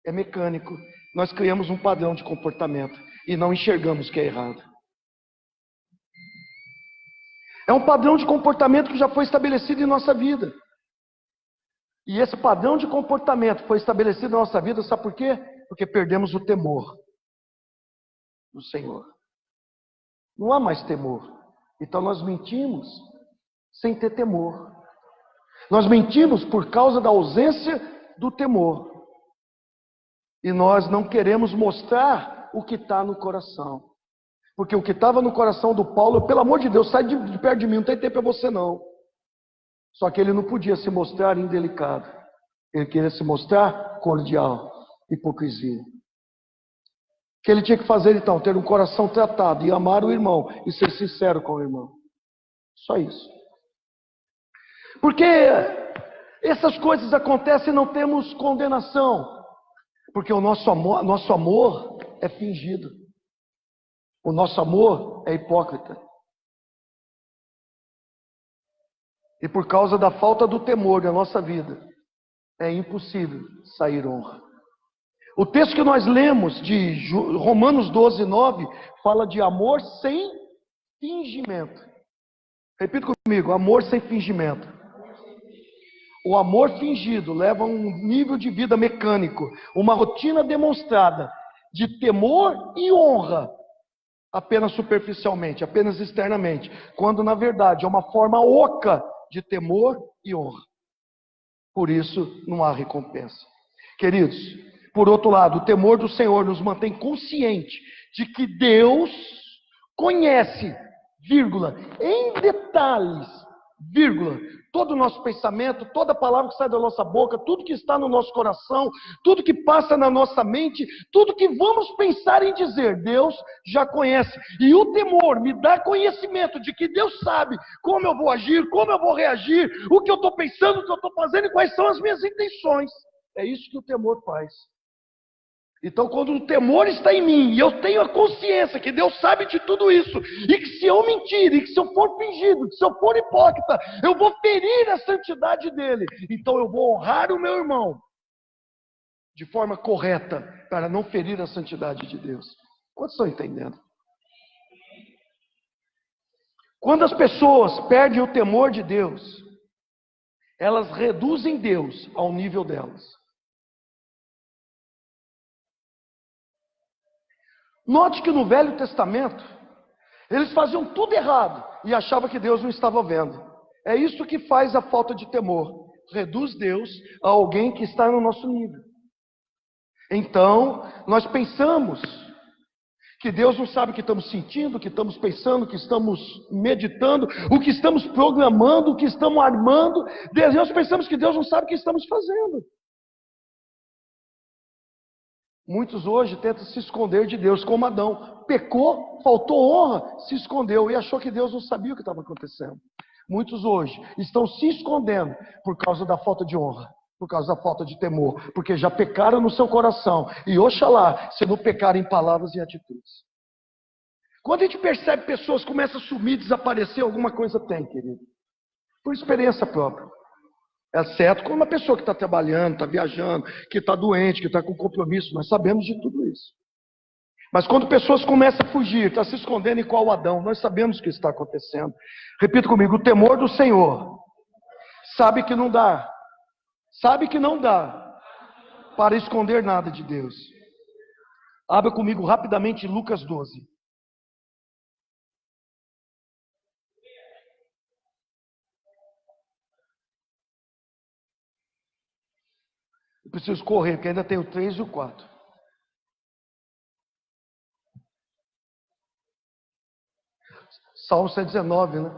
é mecânico. Nós criamos um padrão de comportamento e não enxergamos que é errado. É um padrão de comportamento que já foi estabelecido em nossa vida. E esse padrão de comportamento foi estabelecido na nossa vida, sabe por quê? Porque perdemos o temor do Senhor. Não há mais temor. Então nós mentimos sem ter temor. Nós mentimos por causa da ausência do temor. E nós não queremos mostrar o que está no coração. Porque o que estava no coração do Paulo, pelo amor de Deus, sai de perto de mim, não tem tempo para você não. Só que ele não podia se mostrar indelicado. Ele queria se mostrar cordial, hipocrisia. O que ele tinha que fazer então? Ter um coração tratado e amar o irmão e ser sincero com o irmão. Só isso. Porque essas coisas acontecem e não temos condenação. Porque o nosso amor é fingido. O nosso amor é hipócrita. E por causa da falta do temor da nossa vida, é impossível sair honra. O texto que nós lemos de Romanos 12, 9, fala de amor sem fingimento. Repita comigo, amor sem fingimento. O amor fingido leva a um nível de vida mecânico, uma rotina demonstrada de temor e honra, apenas superficialmente, apenas externamente, quando na verdade é uma forma oca de temor e honra. Por isso não há recompensa. Queridos, por outro lado, o temor do Senhor nos mantém consciente de que Deus conhece, vírgula, em detalhes, vírgula, todo o nosso pensamento, toda palavra que sai da nossa boca, tudo que está no nosso coração, tudo que passa na nossa mente, tudo que vamos pensar em dizer, Deus já conhece. E o temor me dá conhecimento de que Deus sabe como eu vou agir, como eu vou reagir, o que eu estou pensando, o que eu estou fazendo e quais são as minhas intenções. É isso que o temor faz. Então, quando o temor está em mim, e eu tenho a consciência que Deus sabe de tudo isso, e que se eu mentir, e que se eu for fingido, que se eu for hipócrita, eu vou ferir a santidade dele. Então eu vou honrar o meu irmão de forma correta, para não ferir a santidade de Deus. Quantos estão entendendo? Quando as pessoas perdem o temor de Deus, elas reduzem Deus ao nível delas. Note que no Velho Testamento, eles faziam tudo errado e achavam que Deus não estava vendo. É isso que faz a falta de temor. Reduz Deus a alguém que está no nosso nível. Então, nós pensamos que Deus não sabe o que estamos sentindo, o que estamos pensando, o que estamos meditando, o que estamos programando, o que estamos armando. Nós pensamos que Deus não sabe o que estamos fazendo. Muitos hoje tentam se esconder de Deus, como Adão. Pecou, faltou honra, se escondeu e achou que Deus não sabia o que estava acontecendo. Muitos hoje estão se escondendo por causa da falta de honra, por causa da falta de temor, porque já pecaram no seu coração. E oxalá, se não pecarem em palavras e atitudes. Quando a gente percebe pessoas começam a sumir, desaparecer, alguma coisa tem, querido. Por experiência própria. É certo como uma pessoa que está trabalhando, está viajando, que está doente, que está com compromisso. Nós sabemos de tudo isso. Mas quando pessoas começam a fugir, está se escondendo igual Adão, nós sabemos o que está acontecendo. Repita comigo, o temor do Senhor sabe que não dá para esconder nada de Deus. Abra comigo rapidamente Lucas 12. Eu preciso correr, porque ainda tenho o 3 e o 4. Salmo 119, né?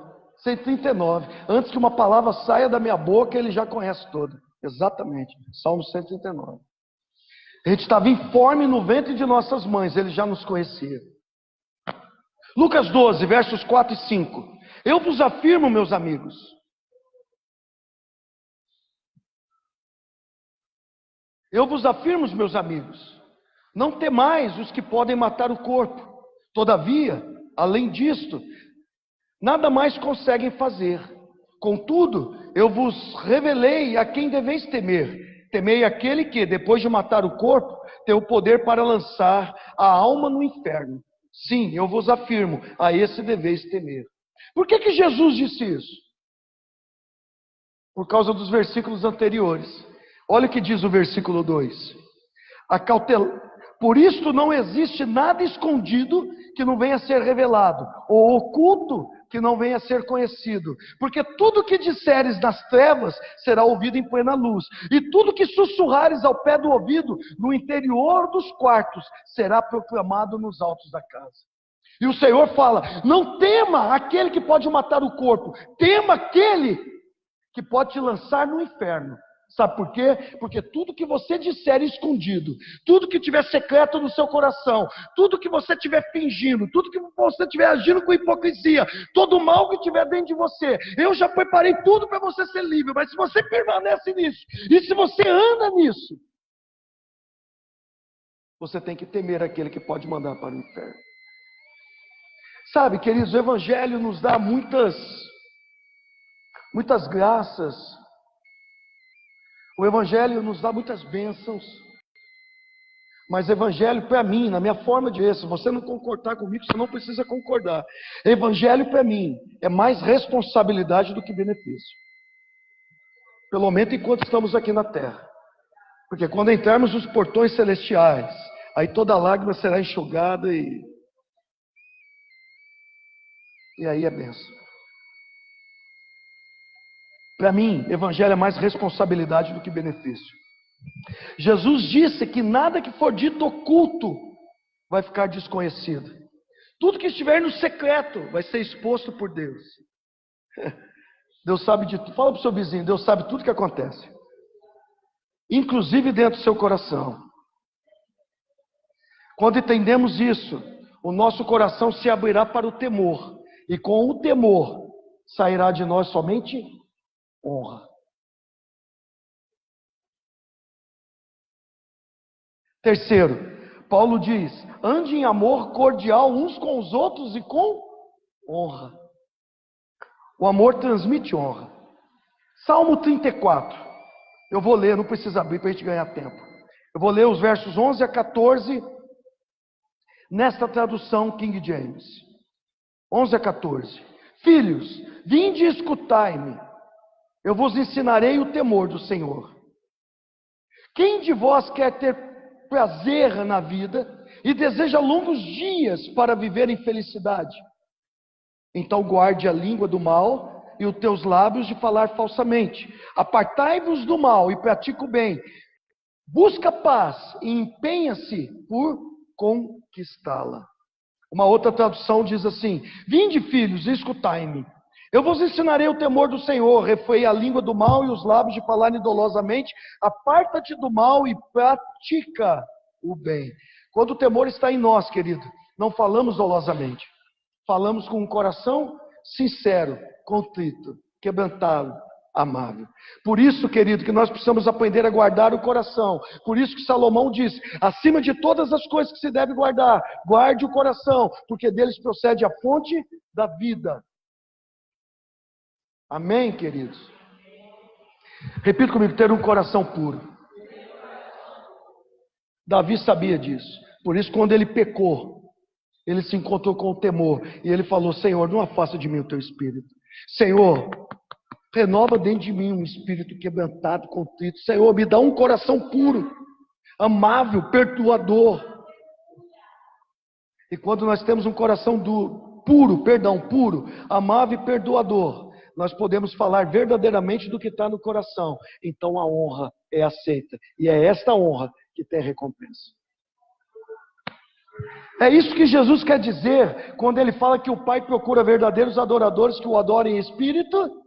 139. Antes que uma palavra saia da minha boca, ele já conhece toda. Exatamente. Salmo 139. A gente estava informe no ventre de nossas mães, ele já nos conhecia. Lucas 12, versos 4 e 5. Eu vos afirmo, meus amigos. Eu vos afirmo, meus amigos, não temais os que podem matar o corpo. Todavia, além disto, nada mais conseguem fazer. Contudo, eu vos revelei a quem deveis temer. Temei aquele que, depois de matar o corpo, tem o poder para lançar a alma no inferno. Sim, eu vos afirmo, a esse deveis temer. Por que Jesus disse isso? Por causa dos versículos anteriores. Olha o que diz o versículo 2. Por isto não existe nada escondido que não venha a ser revelado, ou oculto que não venha a ser conhecido. Porque tudo que disseres nas trevas será ouvido em plena luz, e tudo que sussurrares ao pé do ouvido, no interior dos quartos, será proclamado nos altos da casa. E o Senhor fala: não tema aquele que pode matar o corpo, tema aquele que pode te lançar no inferno. Sabe por quê? Porque tudo que você disser escondido, tudo que tiver secreto no seu coração, tudo que você estiver fingindo, tudo que você estiver agindo com hipocrisia, todo o mal que tiver dentro de você, eu já preparei tudo para você ser livre. Mas se você permanece nisso, e se você anda nisso, você tem que temer aquele que pode mandar para o inferno. Sabe, queridos, o Evangelho nos dá muitas graças. O Evangelho nos dá muitas bênçãos. Mas Evangelho para mim, na minha forma de ver, se você não concordar comigo, você não precisa concordar. Evangelho para mim é mais responsabilidade do que benefício. Pelo momento enquanto estamos aqui na terra. Porque quando entrarmos nos portões celestiais, aí toda lágrima será enxugada e aí é bênção. Para mim, Evangelho é mais responsabilidade do que benefício. Jesus disse que nada que for dito oculto vai ficar desconhecido. Tudo que estiver no secreto vai ser exposto por Deus. Deus sabe de tudo. Fala para o seu vizinho, Deus sabe tudo que acontece. Inclusive dentro do seu coração. Quando entendemos isso, o nosso coração se abrirá para o temor. E com o temor sairá de nós somente honra. Terceiro, Paulo diz: ande em amor cordial uns com os outros e com honra. O amor transmite honra. Salmo 34. Eu vou ler, não precisa abrir para a gente ganhar tempo. Eu vou ler os versos 11 a 14, nesta tradução King James. 11 a 14. Filhos, vinde e escutai-me. Eu vos ensinarei o temor do Senhor. Quem de vós quer ter prazer na vida e deseja longos dias para viver em felicidade? Então guarde a língua do mal e os teus lábios de falar falsamente. Apartai-vos do mal e pratica o bem. Busca paz e empenha-se por conquistá-la. Uma outra tradução diz assim: vinde, filhos, e escutai-me. Eu vos ensinarei o temor do Senhor. Refrei a língua do mal e os lábios de falar dolosamente. Aparta-te do mal e pratica o bem. Quando o temor está em nós, querido, não falamos dolosamente. Falamos com um coração sincero, contrito, quebrantado, amável. Por isso, querido, que nós precisamos aprender a guardar o coração. Por isso que Salomão diz: acima de todas as coisas que se deve guardar, guarde o coração, porque deles procede a fonte da vida. Amém, queridos? Repita comigo: ter um coração puro. Davi sabia disso. Por isso, quando ele pecou, ele se encontrou com o temor. E ele falou: Senhor, não afasta de mim o teu espírito. Senhor, renova dentro de mim um espírito quebrantado, contrito. Senhor, me dá um coração puro, amável, perdoador. E quando nós temos um coração puro, amável e perdoador, nós podemos falar verdadeiramente do que está no coração. Então a honra é aceita. E é esta honra que tem recompensa. É isso que Jesus quer dizer quando ele fala que o Pai procura verdadeiros adoradores que o adorem em espírito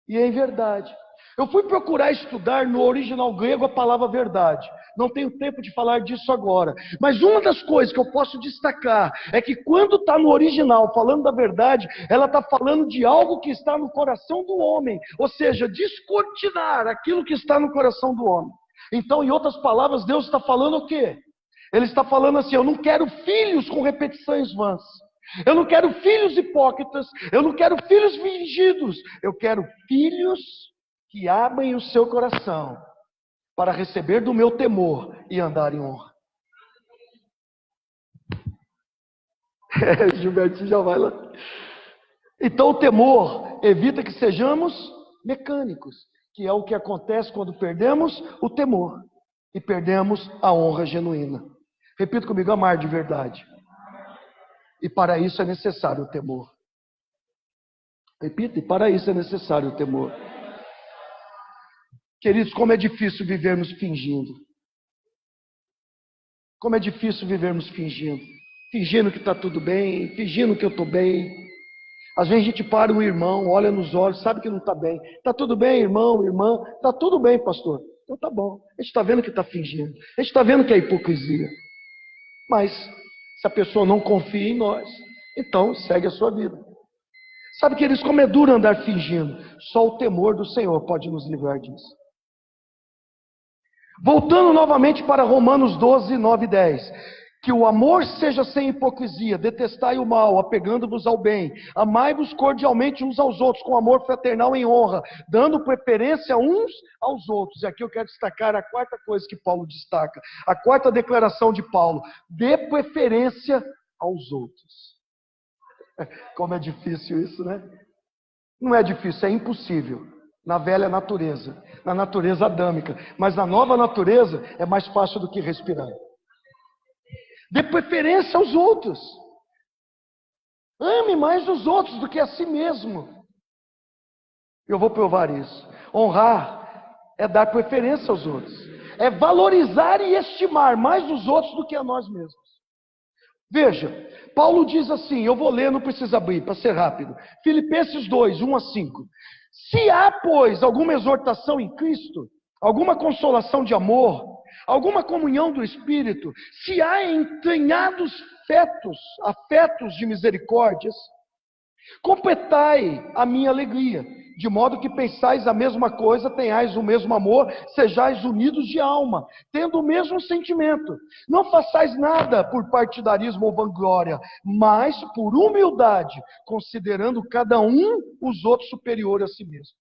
e em verdade. Eu fui procurar estudar no original grego a palavra verdade. Não tenho tempo de falar disso agora. Mas uma das coisas que eu posso destacar é que quando está no original falando da verdade, ela está falando de algo que está no coração do homem. Ou seja, descortinar aquilo que está no coração do homem. Então, em outras palavras, Deus está falando o quê? Ele está falando assim: eu não quero filhos com repetições vãs. Eu não quero filhos hipócritas. Eu não quero filhos fingidos. Eu quero filhos que abrem o seu coração para receber do meu temor e andar em honra. Gilbertinho já vai lá. Então o temor evita que sejamos mecânicos, que é o que acontece quando perdemos o temor e perdemos a honra genuína. Repita comigo: amar de verdade. E para isso é necessário o temor. Repita: e para isso é necessário o temor. Queridos, como é difícil vivermos fingindo. Como é difícil vivermos fingindo. fingindo que está tudo bem, fingindo que eu estou bem. Às vezes a gente para um irmão, olha nos olhos, sabe que não está bem. Está tudo bem, irmão, irmã? Está tudo bem, pastor. Então tá bom. A gente está vendo que está fingindo. A gente está vendo que é hipocrisia. Mas se a pessoa não confia em nós, então segue a sua vida. Sabe, queridos, como é duro andar fingindo? Só o temor do Senhor pode nos livrar disso. Voltando novamente para Romanos 12, 9 e 10. Que o amor seja sem hipocrisia, detestai o mal, apegando-vos ao bem, amai-vos cordialmente uns aos outros, com amor fraternal em honra, dando preferência uns aos outros. E aqui eu quero destacar a quarta coisa que Paulo destaca, a quarta declaração de Paulo: dê preferência aos outros. Como é difícil isso, né? Não é difícil, é impossível. Na velha natureza, na natureza adâmica, mas na nova natureza é mais fácil do que respirar. Dê preferência aos outros. Ame mais os outros do que a si mesmo. Eu vou provar isso. Honrar é dar preferência aos outros. É valorizar e estimar mais os outros do que a nós mesmos. Veja, Paulo diz assim, eu vou ler, não precisa abrir, para ser rápido. Filipenses 2, 1 a 5. Se há, pois, alguma exortação em Cristo, alguma consolação de amor, alguma comunhão do Espírito, se há entranhados afetos de misericórdias, completai a minha alegria, de modo que pensais a mesma coisa, tenhais o mesmo amor, sejais unidos de alma, tendo o mesmo sentimento. Não façais nada por partidarismo ou vanglória, mas por humildade, considerando cada um os outros superior a si mesmo.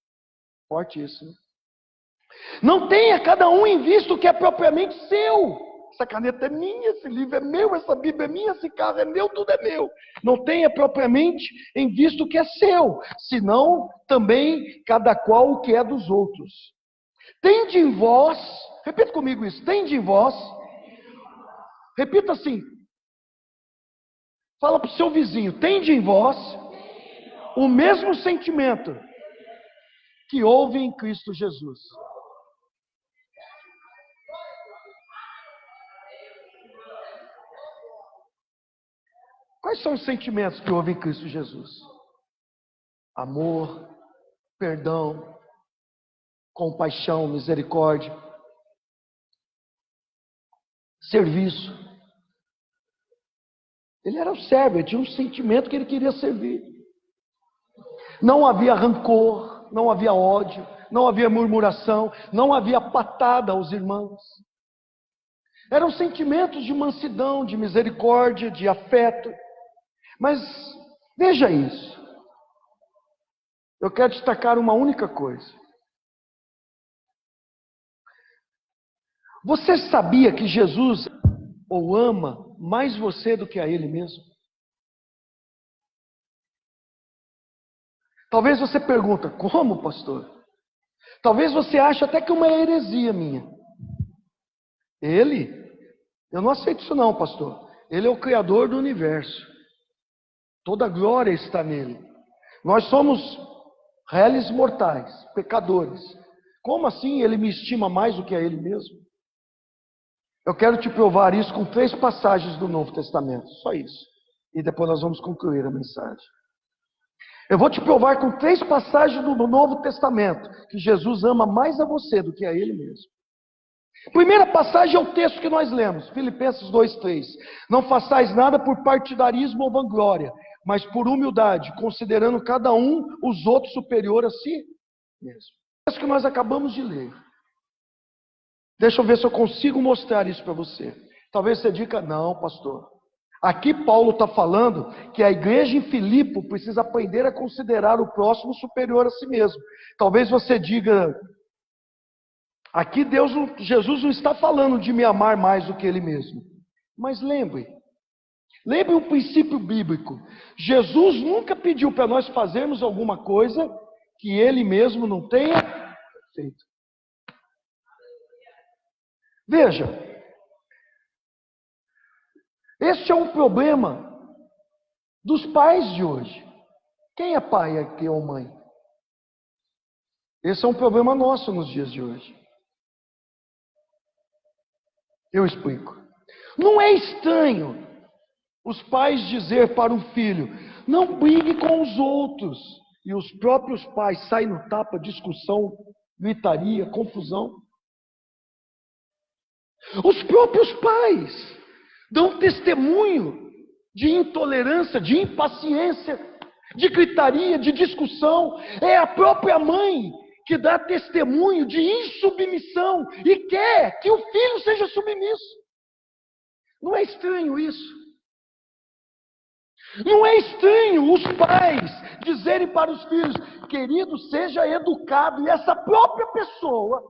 Forte isso, né? Não tenha cada um em vista o que é propriamente seu. Essa caneta é minha, esse livro é meu, essa Bíblia é minha, esse carro é meu, tudo é meu. Não tenha propriamente em vista o que é seu, senão também cada qual o que é dos outros. Tende em vós, repita comigo isso, tende em vós, repita assim, fala para o seu vizinho, tende em vós o mesmo sentimento que houve em Cristo Jesus. Quais são os sentimentos que houve em Cristo Jesus? Amor, perdão, compaixão, misericórdia, serviço. Ele era o servo, ele tinha um sentimento que ele queria servir. Não havia rancor, não havia ódio, não havia murmuração, não havia patada aos irmãos. Eram sentimentos de mansidão, de misericórdia, de afeto. Mas veja isso. Eu quero destacar uma única coisa. Você sabia que Jesus ou ama mais você do que a Ele mesmo? Talvez você pergunta, como, pastor? Talvez você ache até que é uma heresia minha. Ele? Eu não aceito isso não, pastor. Ele é o Criador do universo. Toda a glória está nele. Nós somos réis mortais, pecadores. Como assim ele me estima mais do que a Ele mesmo? Eu quero te provar isso com 3 passagens do Novo Testamento. Só isso. E depois nós vamos concluir a mensagem. Eu vou te provar com 3 passagens do Novo Testamento que Jesus ama mais a você do que a Ele mesmo. Primeira passagem é o texto que nós lemos, Filipenses 2:3. Não façais nada por partidarismo ou vanglória, mas por humildade, considerando cada um os outros superior a si mesmo. É isso que nós acabamos de ler. Deixa eu ver se eu consigo mostrar isso para você. Talvez você diga, não, pastor. Aqui Paulo está falando que a igreja em Filipe precisa aprender a considerar o próximo superior a si mesmo. Talvez você diga, aqui Jesus não está falando de me amar mais do que Ele mesmo. Mas lembre um princípio bíblico. Jesus nunca pediu para nós fazermos alguma coisa que Ele mesmo não tenha feito. Veja, este é um problema dos pais de hoje. Quem é pai aqui ou mãe? Esse é um problema nosso nos dias de hoje. Eu explico. Não é estranho Os pais dizer para um filho: não brigue com os outros. E os próprios pais saem no tapa, discussão, gritaria, confusão. Os próprios pais dão testemunho de intolerância, de impaciência, de gritaria, de discussão. É a própria mãe que dá testemunho de insubmissão e quer que o filho seja submisso. Não é estranho isso? Não é estranho os pais dizerem para os filhos: querido, seja educado. E essa própria pessoa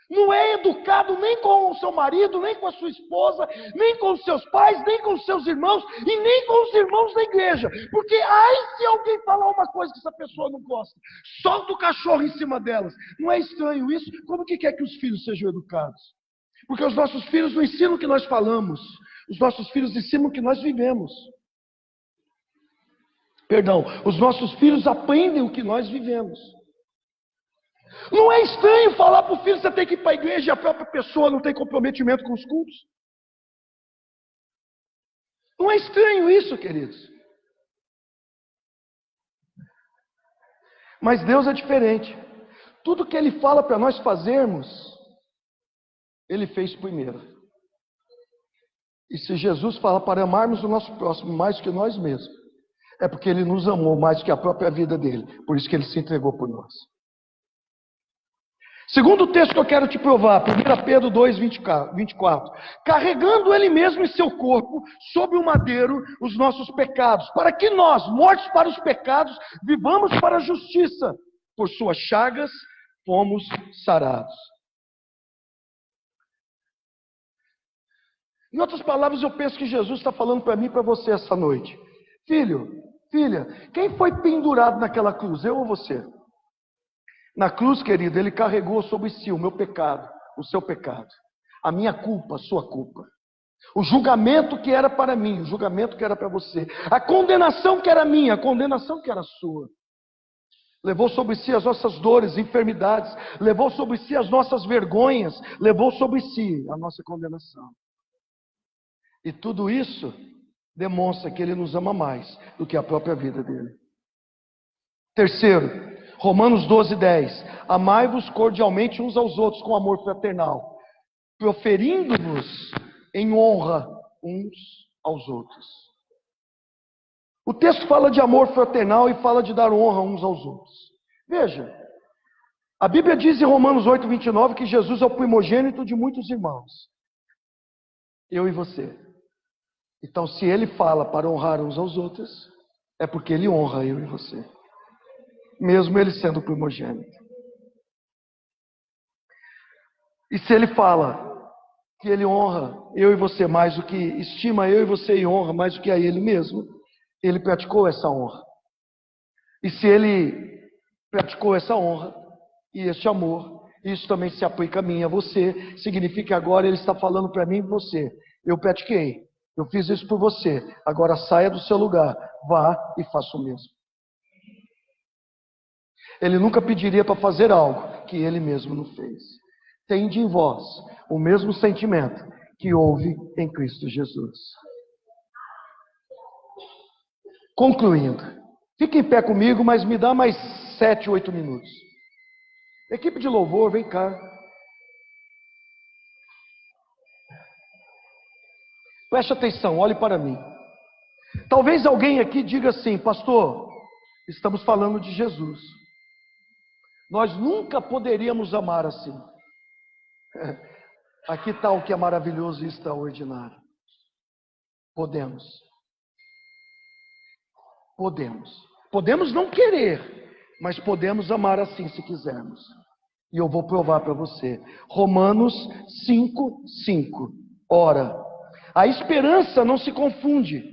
não é educado nem com o seu marido, nem com a sua esposa, nem com os seus pais, nem com os seus irmãos e nem com os irmãos da igreja. Porque ai se alguém falar uma coisa que essa pessoa não gosta, solta o cachorro em cima delas. Não é estranho isso? Como que quer que os filhos sejam educados? Porque os nossos filhos não ensinam o que nós falamos, os nossos filhos ensinam o que nós vivemos. Perdão, os nossos filhos aprendem o que nós vivemos. Não é estranho falar para o filho: você tem que ir para a igreja, e a própria pessoa não tem comprometimento com os cultos? Não é estranho isso, queridos? Mas Deus é diferente. Tudo que Ele fala para nós fazermos, Ele fez primeiro. E se Jesus fala para amarmos o nosso próximo mais que nós mesmos, é porque Ele nos amou mais que a própria vida dele. Por isso que Ele se entregou por nós. Segundo texto que eu quero te provar, 1 Pedro 2, 24. Carregando Ele mesmo em seu corpo, sobre o madeiro, os nossos pecados, para que nós, mortos para os pecados, vivamos para a justiça. Por suas chagas, fomos sarados. Em outras palavras, eu penso que Jesus está falando para mim e para você essa noite: filho, filha, quem foi pendurado naquela cruz, eu ou você? Na cruz, querido, Ele carregou sobre si o meu pecado, o seu pecado, a minha culpa, a sua culpa, o julgamento que era para mim, o julgamento que era para você, a condenação que era minha, a condenação que era sua. Levou sobre si as nossas dores, enfermidades, levou sobre si as nossas vergonhas, levou sobre si a nossa condenação. E tudo isso demonstra que Ele nos ama mais do que a própria vida dele. Terceiro, Romanos 12, 10. Amai-vos cordialmente uns aos outros com amor fraternal, proferindo-vos em honra uns aos outros. O texto fala de amor fraternal e fala de dar honra uns aos outros. Veja, a Bíblia diz em Romanos 8, 29 que Jesus é o primogênito de muitos irmãos. Eu e você. Então, se Ele fala para honrar uns aos outros, é porque Ele honra eu e você, mesmo Ele sendo o primogênito. E se Ele fala que Ele honra eu e você mais do que, estima eu e você e honra mais do que a Ele mesmo, Ele praticou essa honra. E se Ele praticou essa honra e esse amor, isso também se aplica a mim e a você. Significa que agora Ele está falando para mim e você: eu pratiquei, eu fiz isso por você, agora saia do seu lugar, vá e faça o mesmo. Ele nunca pediria para fazer algo que Ele mesmo não fez. Tende em vós o mesmo sentimento que houve em Cristo Jesus. Concluindo, fique em pé comigo, mas me dá mais 7, 8 minutos. Equipe de louvor, vem cá. Preste atenção, olhe para mim. Talvez alguém aqui diga assim: pastor, estamos falando de Jesus. Nós nunca poderíamos amar assim. Aqui está o que é maravilhoso e extraordinário. Podemos. Podemos. Podemos não querer, mas podemos amar assim se quisermos. E eu vou provar para você. Romanos 5, 5. Ora, a esperança não se confunde,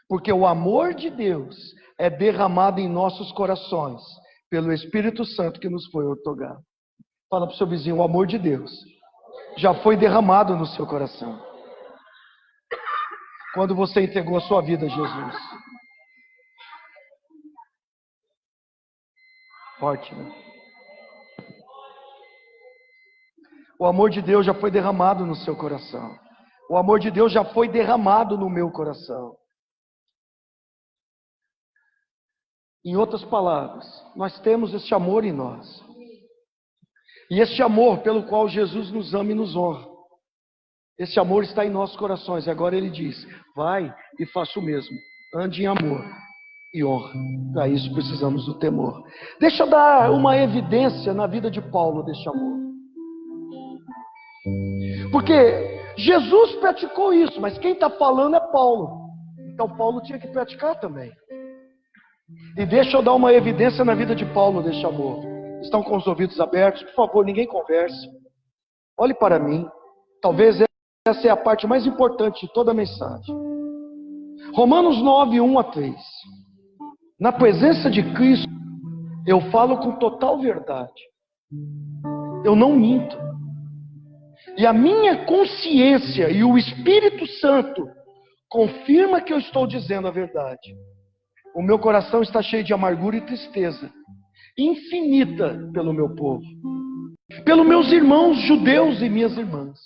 porque o amor de Deus é derramado em nossos corações pelo Espírito Santo que nos foi outorgado. Fala para o seu vizinho: o amor de Deus já foi derramado no seu coração quando você entregou a sua vida a Jesus. Forte, né? O amor de Deus já foi derramado no seu coração. O amor de Deus já foi derramado no meu coração. Em outras palavras, nós temos esse amor em nós. E esse amor pelo qual Jesus nos ama e nos honra. Esse amor está em nossos corações. E agora ele diz, vai e faça o mesmo. Ande em amor e honra. Para isso precisamos do temor. Deixa eu dar uma evidência na vida de Paulo deste amor. Porque Jesus praticou isso, mas quem está falando é Paulo. Então Paulo tinha que praticar também. E deixa eu dar uma evidência na vida de Paulo deste amor. Estão com os ouvidos abertos? Por favor, ninguém converse. Olhe para mim. Talvez essa é a parte mais importante de toda a mensagem. Romanos 9, 1 a 3. Na presença de Cristo, eu falo com total verdade. Eu não minto. E a minha consciência e o Espírito Santo confirma que eu estou dizendo a verdade. O meu coração está cheio de amargura e tristeza infinita pelo meu povo, pelos meus irmãos judeus e minhas irmãs.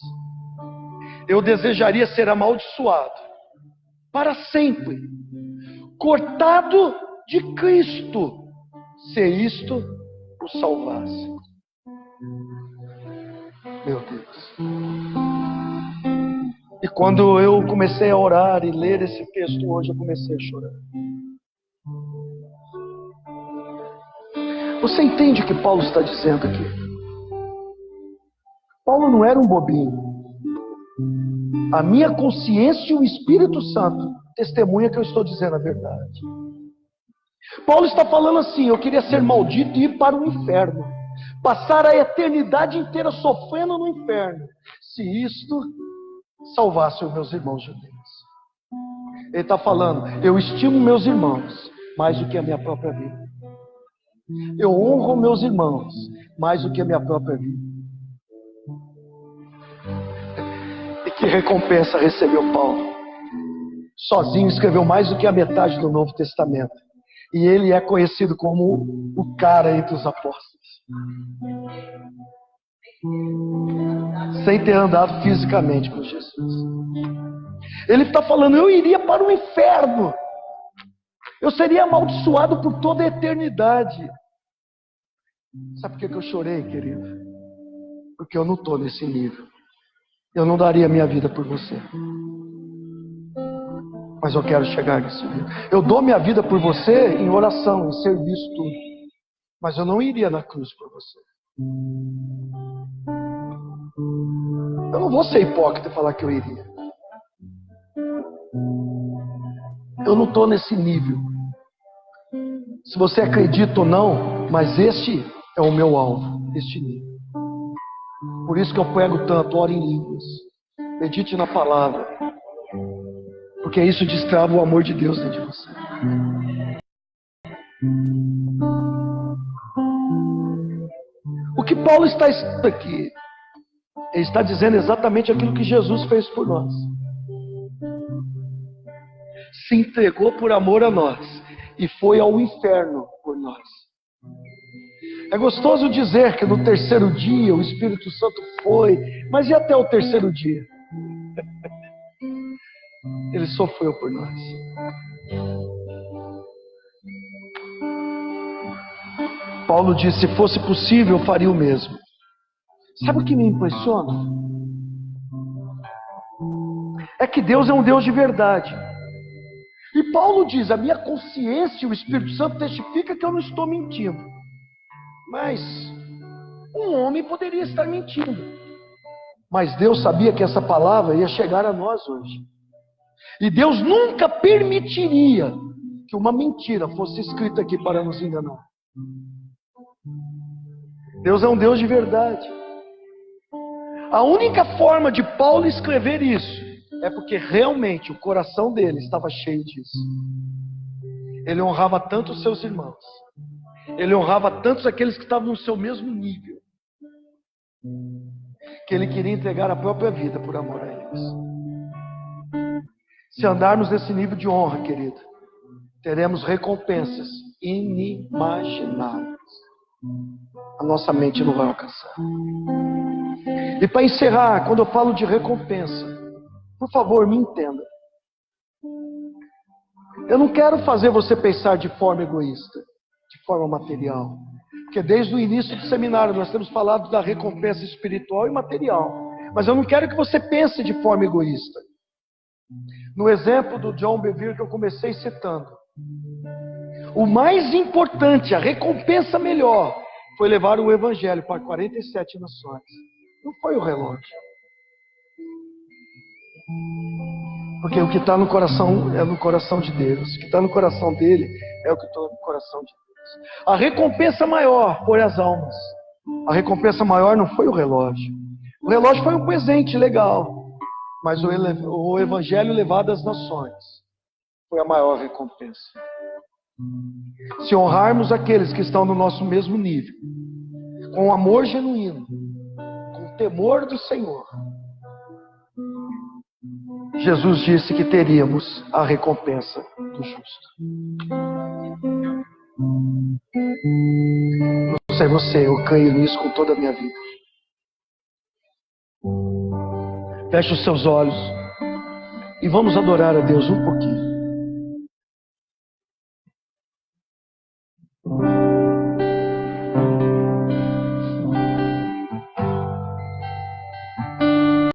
Eu desejaria ser amaldiçoado para sempre, cortado de Cristo, se isto o salvasse. Meu Deus. E quando eu comecei a orar e ler esse texto hoje, eu comecei a chorar. Você entende o que Paulo está dizendo aqui? Paulo não era um bobinho. A minha consciência e o Espírito Santo testemunha que eu estou dizendo a verdade. Paulo está falando assim, eu queria ser maldito e ir para o inferno. Passar a eternidade inteira sofrendo no inferno. Se isto salvasse os meus irmãos judeus. Ele está falando, eu estimo meus irmãos mais do que a minha própria vida. Eu honro meus irmãos mais do que a minha própria vida. E que recompensa recebeu Paulo? Sozinho escreveu mais do que a metade do Novo Testamento. E ele é conhecido como o cara entre os apóstolos. Sem ter andado fisicamente com Jesus. Ele está falando, eu iria para o inferno. Eu seria amaldiçoado por toda a eternidade. Sabe por que eu chorei, querido? Porque eu não estou nesse nível. Eu não daria minha vida por você. Mas eu quero chegar nesse nível. Eu dou minha vida por você em oração, em serviço, tudo. Mas eu não iria na cruz por você. Eu não vou ser hipócrita e falar que eu iria. Eu não estou nesse nível. Se você acredita ou não, mas este é o meu alvo, este nível. Por isso que eu prego tanto, ore em línguas, medite na palavra, porque isso destrava o amor de Deus dentro de você. O que Paulo está escrito aqui, ele está dizendo exatamente aquilo que Jesus fez por nós. Se entregou por amor a nós e foi ao inferno por nós. É gostoso dizer que no terceiro dia o Espírito Santo foi, mas e até o terceiro dia? Ele sofreu por nós. Paulo disse, se fosse possível eu faria o mesmo. Sabe o que me impressiona? É que Deus é um Deus de verdade. E Paulo diz, a minha consciência e o Espírito Santo testifica que eu não estou mentindo. Mas um homem poderia estar mentindo. Mas Deus sabia que essa palavra ia chegar a nós hoje. E Deus nunca permitiria que uma mentira fosse escrita aqui para nos enganar. Deus é um Deus de verdade. A única forma de Paulo escrever isso é porque realmente o coração dele estava cheio disso. Ele honrava tanto os seus irmãos. Ele honrava tantos aqueles que estavam no seu mesmo nível, que ele queria entregar a própria vida por amor a eles. Se andarmos nesse nível de honra, querido, teremos recompensas inimagináveis. A nossa mente não vai alcançar. E para encerrar, quando eu falo de recompensa, por favor, me entenda. Eu não quero fazer você pensar de forma egoísta, de forma material. Porque desde o início do seminário nós temos falado da recompensa espiritual e material. Mas eu não quero que você pense de forma egoísta. No exemplo do John Bevere que eu comecei citando, o mais importante, a recompensa melhor, foi levar o evangelho para 47 nações. Não foi o relógio. Porque o que está no coração é no coração de Deus. O que está no coração dele é o que está no coração de Deus. A recompensa maior foi as almas. A recompensa maior não foi o relógio. O relógio foi um presente legal. Mas o evangelho levado às nações foi a maior recompensa. Se honrarmos aqueles que estão no nosso mesmo nível, com amor genuíno, com temor do Senhor, Jesus disse que teríamos a recompensa do justo. Não sei você, eu creio nisso com toda a minha vida. Feche os seus olhos e vamos adorar a Deus um pouquinho.